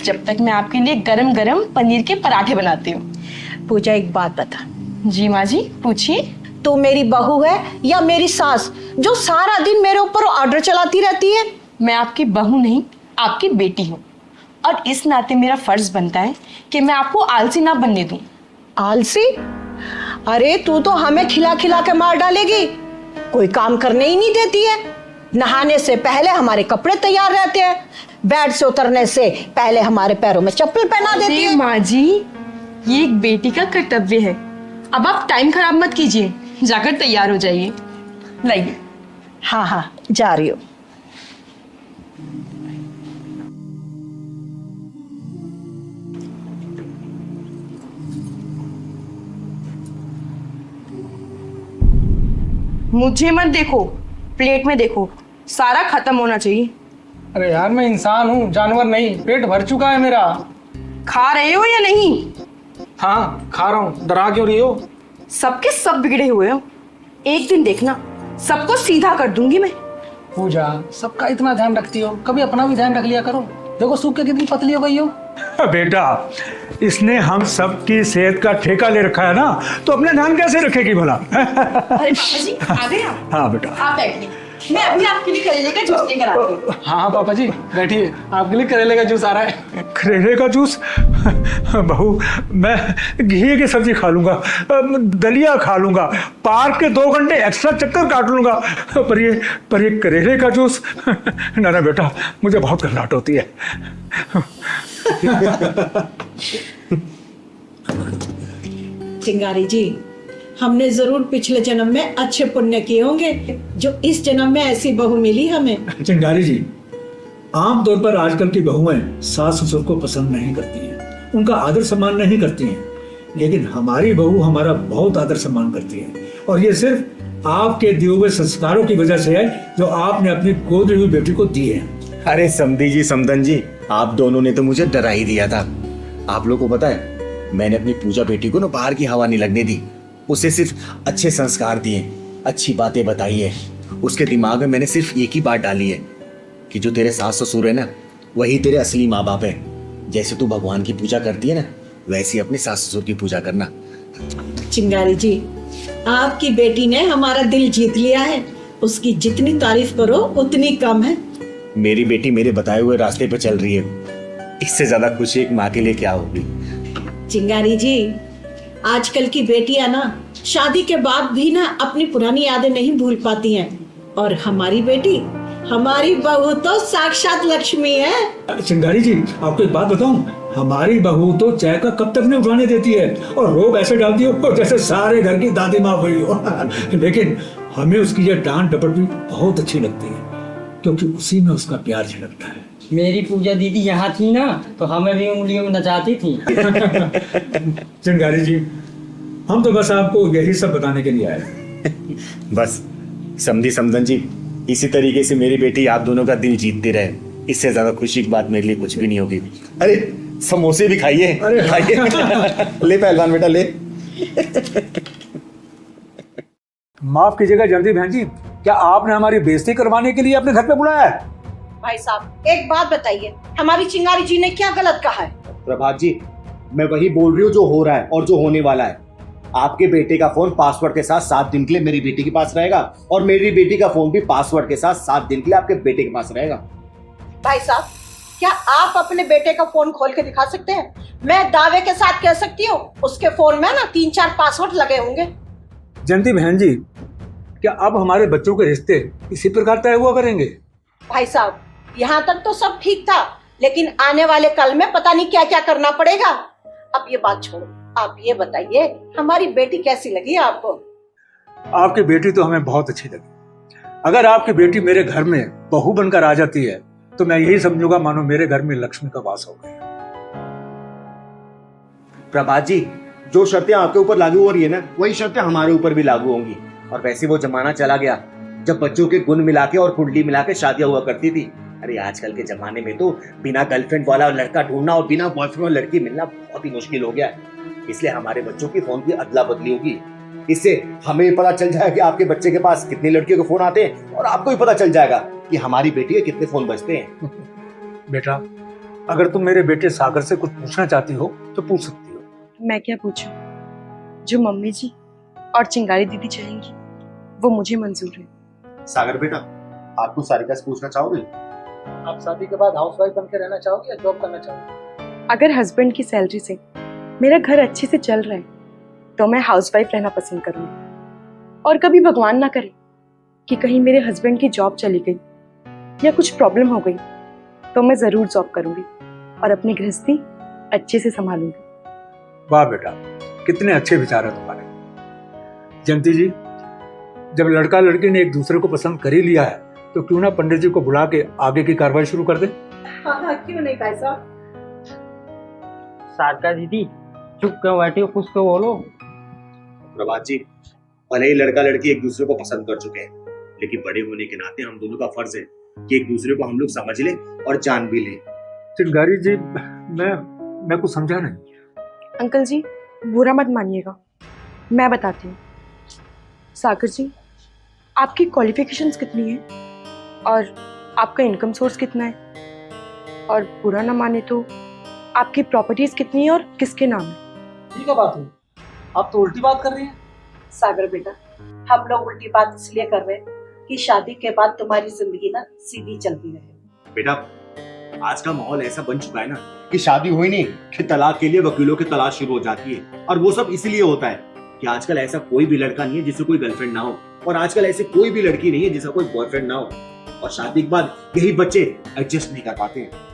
जब तक मैं आपके लिए गरम गरम पनीर के पराठे बनाती हूँ। पूजा एक बात बता। जी माँ जी पूछिए। तू मेरी बहू है या मेरी सास जो सारा दिन मेरे ऊपर ऑर्डर चलाती रहती है? मैं आपकी बहू नहीं, आपकी बेटी हूँ, और इस नाते मेरा फर्ज बनता है कि मैं आपको आलसी ना बनने दूं। आलसी? अरे तू तो हमें खिला खिला के मार डालेगी, कोई काम करने ही नहीं देती है। नहाने से पहले हमारे कपड़े तैयार रहते हैं, बेड से उतरने से पहले हमारे पैरों में चप्पल पहना देती है। माँ जी ये एक बेटी का कर्तव्य है, अब आप टाइम खराब मत कीजिए, जाकर तैयार हो जाइए। लाइए। हाँ जा रही हूँ। मुझे मत देखो, प्लेट में देखो, सारा खत्म होना चाहिए। अरे यार मैं इंसान हूँ, जानवर नहीं, पेट भर चुका है मेरा। खा रहे हो या नहीं? हाँ खा रहा हूँ, डरा क्यों रही हो? सबके सब बिगड़े हुए हो, एक दिन देखना सबको सीधा कर दूंगी मैं। पूजा सबका इतना ध्यान रखती हो, कभी अपना भी ध्यान रख लिया करो। देखो सूख के कितनी पतली हो गई हो। बेटा, इसने हम सबकी सेहत का ठेका ले रखा है ना, तो अपने ध्यान कैसे रखेगी भला? अरे पापा जी आ गए आप? हाँ बेटा, आप बैठिए, मैं अभी आपके लिए करेले का जूस लेकर आती हूँ। हाँ हाँ पापा जी बैठिए, आपके लिए करेले का जूस आ रहा है। करेले का जूस? बहू, मैं घी की सब्जी खा लूंगा, दलिया खा लूंगा, पार्क के 2 घंटे एक्स्ट्रा चक्कर काट लूंगा, पर ये करेले का जूस? ना बेटा, मुझे बहुत घबराहट होती है। चिंगारी जी, हमने जरूर पिछले जन्म में अच्छे पुण्य किए होंगे जो इस जन्म में ऐसी बहू मिली हमें। चिंगारी जी, आमतौर पर आजकल की बहुएं सास ससुर को पसंद नहीं करती हैं, उनका आदर सम्मान नहीं करती हैं, लेकिन हमारी बहू हमारा बहुत आदर सम्मान करती है, और ये सिर्फ आपके दिए हुए संस्कारों की वजह से है जो आपने अपनी गोद हुई बेटी को दिए हैं। अरे समधी जी, समदन जी, आप दोनों ने तो मुझे डरा ही दिया था। आप लोगों को पता है, मैंने अपनी पूजा बेटी को ना बाहर की हवा नहीं लगने दी, उसे सिर्फ अच्छे संस्कार दिए, अच्छी बातें बताई है। उसके दिमाग में मैंने सिर्फ एक ही बात डाली है कि जो तेरे सास ससुर है ना, वही तेरे असली माँ बाप है। जैसे तू भगवान की पूजा करती है ना, वैसे अपने सास ससुर की पूजा करना। चिंगारी जी, आपकी बेटी ने हमारा दिल जीत लिया है, उसकी जितनी तारीफ करो उतनी कम है। मेरी बेटी मेरे बताए हुए रास्ते पर चल रही है, इससे ज्यादा खुशी एक माँ के लिए क्या होगी। चिंगारी जी, आजकल की बेटियां ना शादी के बाद भी ना अपनी पुरानी यादें नहीं भूल पाती हैं, और हमारी बेटी, हमारी बहू तो साक्षात लक्ष्मी है। चिंगारी जी, आपको एक बात बताऊं, हमारी बहू तो चाय का कब तक नहीं उठाने देती है, और रोब ऐसे डालती हो जैसे सारे घर की दादी माँ हुई हो। लेकिन हमें उसकी ये डांट डपट भी बहुत अच्छी लगती है, क्योंकि उसी में उसका प्यार झलकता है। मेरी पूजा दीदी यहाँ थी ना, तो हमें भी उंगलियों में नचाती थी। चिंगारी जी, हम तो बस आपको यही सब बताने के लिए आए। बस समधी समदन जी, इसी तरीके से मेरी बेटी आप दोनों का दिल जीतती रहे, इससे ज्यादा खुशी की बात मेरे लिए कुछ भी नहीं होगी। अरे समोसे भी खाइए, खाइए। ले पहलवान बेटा, ले। माफ कीजिएगा जल्दी बहन जी, क्या आपने हमारी बेइज्जती करवाने के लिए अपने घर पे बुलाया है? भाई साहब, एक बात बताइए, हमारी चिंगारी जी ने क्या गलत कहा है? प्रभात जी, मैं वही बोल रही हूँ जो हो रहा है और जो होने वाला है। आपके बेटे का फोन पासवर्ड के साथ 7 दिन के लिए मेरी बेटी के पास रहेगा, और मेरी बेटी का फोन भी पासवर्ड के साथ 7 दिन के लिए आपके बेटे के पास रहेगा। भाई साहब, क्या आप अपने बेटे का फोन खोल के दिखा सकते हैं? मैं दावे के साथ कह सकती हूँ, उसके फोन में ना 3-4 पासवर्ड लगे होंगे। जयंती बहन जी, क्या अब हमारे बच्चों के रिश्ते इसी प्रकार तय हुआ करेंगे? भाई साहब, यहाँ तक तो सब ठीक था, लेकिन आने वाले कल में पता नहीं क्या क्या करना पड़ेगा। अब ये बात छोड़ो, आप ये बताइए, हमारी बेटी कैसी लगी आपको? आपकी बेटी तो हमें बहुत अच्छी लगी। अगर आपकी बेटी मेरे घर में बहू बनकर आ जाती है, तो मैं यही समझूंगा मानो मेरे घर में लक्ष्मी का वास हो गया। प्रभात जी, जो शर्तें आपके ऊपर लागू हो रही है ना, वही शर्तें हमारे ऊपर भी लागू होंगी। और वैसे वो जमाना चला गया जब बच्चों के गुण मिला के और कुंडली मिला के शादियां हुआ करती थी। अरे आजकल के जमाने में तो बिना गर्लफ्रेंड वाला लड़का ढूंढना और बिना बॉयफ्रेंड वाला लड़की मिलना बहुत ही मुश्किल हो गया है। इसलिए हमारे बच्चों की फोन की अदला बदली होगी। इससे हमें पता चल जाएगा कि आपके बच्चे के पास कितनी लड़कियों के फोन आते हैं, और आपको भी पता चल जाएगा कि हमारी बेटी के कितने फोन बजते हैं। बेटा, अगर तुम मेरे बेटे सागर से कुछ पूछना चाहती हो तो पूछ सकती हो। मैं क्या पूछूं? जो मम्मी जी और चिंगारी दीदी चाहेंगी वो मुझे मंजूर है। सागर बेटा, आपको सारिका से पूछना चाहोगे? आप शादी के बाद हाउसवाइफ बनकर रहना चाहोगे या जॉब करना चाहोगे? अगर हस्बैंड की सैलरी से मेरा घर अच्छे से चल रहा है तो मैं हाउसवाइफ रहना पसंद करूंगी। और कभी भगवान ना करे कि कहीं मेरे हस्बैंड की जॉब चली गई या कुछ प्रॉब्लम हो गई, तो मैं जरूर जॉब करूंगी और अपनी गृहस्थी अच्छे से संभालूंगी। वाह बेटा, कितने अच्छे विचार है तुम्हारे। जयंती जी, जब लड़का लड़की ने एक दूसरे को पसंद कर ही लिया है, तो क्यों ना पंडित जी को बुला के आगे की कार्रवाई शुरू कर दे? हाँ, क्यों नहीं भाई साहब। सारिका दीदी, चुप क्यों बैठे हो, कुछ तो बोलो। प्रभात जी, भले ही लड़का लड़की एक दूसरे को पसंद कर चुके हैं, लेकिन बड़े होने के नाते हम दोनों का फर्ज है कि एक दूसरे को हम लोग समझ लें और जान भी लें। चिंगारी जी, मैं कुछ समझा नहीं। अंकल जी, बुरा मत मानिएगा, मैं बताती हूँ। सागर जी, आपकी क्वालिफिकेशंस कितनी है और आपका इनकम सोर्स कितना है? और बुरा ना माने तो आपकी प्रॉपर्टीज कितनी है और किसके नाम है? ये क्या बात हुई? आप तो उल्टी बात कर रही हैं। सागर बेटा, हम लोग उल्टी बात इसलिए कर रहे हैं कि शादी के बाद तुम्हारी जिंदगी ना सीधी चलती रहे। बेटा, आज का माहौल ऐसा बन चुका है ना कि शादी हुई नहीं कि तलाक के लिए वकीलों की तलाश शुरू हो जाती है। और वो सब इसलिए होता है कि आजकल ऐसा कोई भी लड़का नहीं है जिससे कोई गर्लफ्रेंड ना हो, और आजकल ऐसी कोई भी लड़की नहीं है जिसका कोई बॉयफ्रेंड ना हो, और शादी के बाद यही बच्चे एडजस्ट नहीं कर पाते हैं।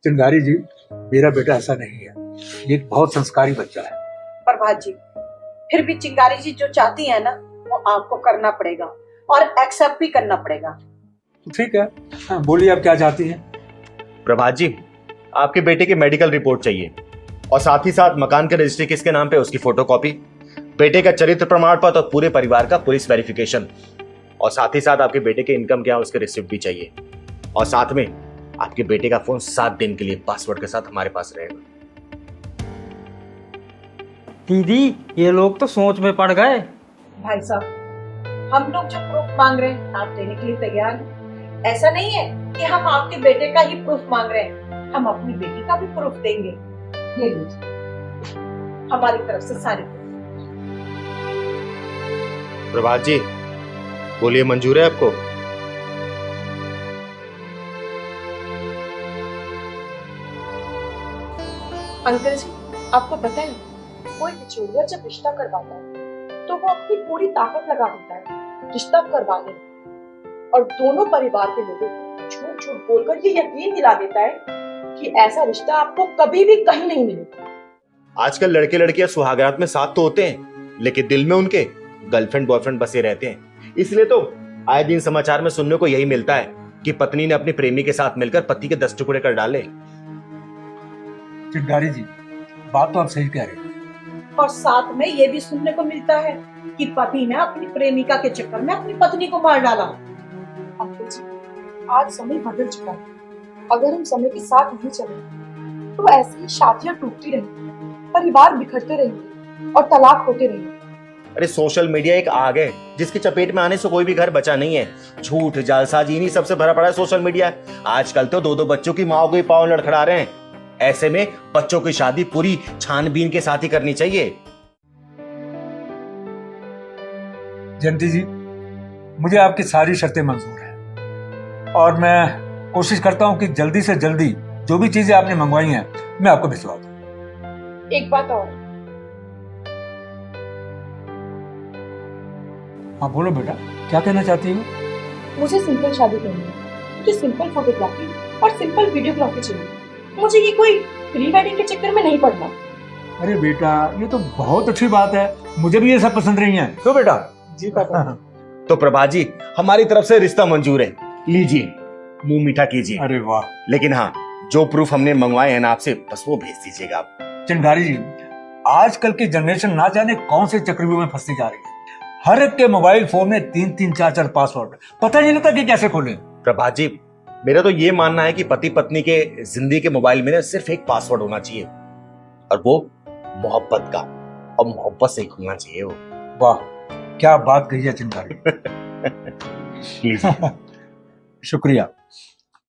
चिंगारी जी, मेरा बेटा ऐसा नहीं है, ये एक बहुत संस्कारी बच्चा है। प्रभात जी, फिर भी चिंगारी जी जो चाहती है ना वो आपको करना पड़ेगा और एक्सेप्ट भी करना पड़ेगा। ठीक है, हाँ, बोलिए आप क्या चाहती हैं? प्रभात जी, आपके बेटे की मेडिकल रिपोर्ट चाहिए, और साथ ही साथ मकान के रजिस्ट्री किसके नाम पे उसकी फोटोकॉपी, बेटे का चरित्र प्रमाण पत्र और पूरे परिवार का पुलिस वेरिफिकेशन, और साथ ही साथ आपके बेटे के इनकम क्या है उसके रिसिप्ट भी चाहिए, और साथ में आपके बेटे का फोन 7 दिन के लिए पासवर्ड के साथ हमारे पास रहेगा। दीदी, ये लोग तो सोच में पड़ गए। भाई साहब, हम लोग जो प्रूफ मांग रहे हैं आप देने के लिए तैयार हैं। ऐसा नहीं है कि हम आपके बेटे का ही प्रूफ मांग रहे हैं, हम अपनी बेटी का भी प्रूफ देंगे। ये लीजिए हमारी तरफ से सारे proof। प्रभात जी, बोलिए, मंजूर है आपको? अंकल जी, आपको पता है कोई बिचौलिया जब रिश्ता करवाता है तो वो अपनी पूरी ताकत लगा देता है रिश्ता करवाने में, और दोनों परिवार के लोगों को झूठ झूठ बोलकर ये यकीन दिला देता है कि ऐसा रिश्ता आपको कभी भी कहीं नहीं मिलेगा। आजकल लड़के लड़कियां सुहागरात में साथ तो होते हैं, लेकिन दिल में उनके गर्लफ्रेंड बॉयफ्रेंड बसे रहते हैं। इसलिए तो आए दिन समाचार में सुनने को यही मिलता है कि पत्नी ने अपने प्रेमी के साथ मिलकर पति के 10 टुकड़े कर डाले। चिंगारी जी, बात तो आप सही कह रहे हैं। और साथ में ये भी सुनने को मिलता है कि पति ने अपनी प्रेमिका के चक्कर में अपनी पत्नी को मार डाला। अंकल जी, आज समय बदल चुका है। अगर हम समय के साथ नहीं चले तो ऐसी ही शादियां टूटती रहेंगी, परिवार बिखरते रहेंगे और तलाक होते रहेंगे। अरे सोशल मीडिया एक आग है जिसकी चपेट में आने से कोई भी घर बचा नहीं है। झूठ, जालसाजी, इन्हीं सबसे भरा पड़ा है सोशल मीडिया। आजकल तो 2-2 बच्चों की माँ को ही पांव लड़खड़ा रहे हैं। ऐसे में बच्चों की शादी पूरी छानबीन के साथ ही करनी चाहिए। जयंती जी, मुझे आपकी सारी शर्तें मंजूर हैं, और मैं कोशिश करता हूं कि जल्दी से जल्दी जो भी चीजें आपने मंगवाई हैं मैं आपको भिजवा दूं। एक बात और, हाँ बोलो बेटा, क्या कहना चाहती हो? मुझे सिंपल शादी करनी है। मुझे सिंपल फोटोग्राफी और सिंपल वीडियोग्राफी चाहिए। मुझे ये कोई प्री वेडिंग के चक्कर में नहीं पड़ना। अरे बेटा, ये तो बहुत अच्छी बात है, मुझे भी ये सब पसंद नहीं है। तो बेटा जी पापा। तो प्रभा जी, हमारी तरफ से रिश्ता मंजूर है, लीजिए, मुंह मीठा कीजिए। अरे वाह। लेकिन हाँ, जो प्रूफ हमने मंगवाए हैं ना आपसे, बस वो भेज दीजिएगा आप। चिंगारी जी, आजकल की जनरेशन ना जाने कौन से चक्रव्यूह में फंसती जा रही है। हर एक के मोबाइल फोन में 3-3, 4-4 पासवर्ड, पता नहीं लगता कि कैसे खोलें। प्रभा जी, मेरा तो ये मानना है कि पति पत्नी के जिंदगी के मोबाइल में सिर्फ एक पासवर्ड होना चाहिए, और वो मोहब्बत का, और मोहब्बत से खुलना चाहिए वो। वाह, क्या बात कही है चिंगारी। शुक्रिया।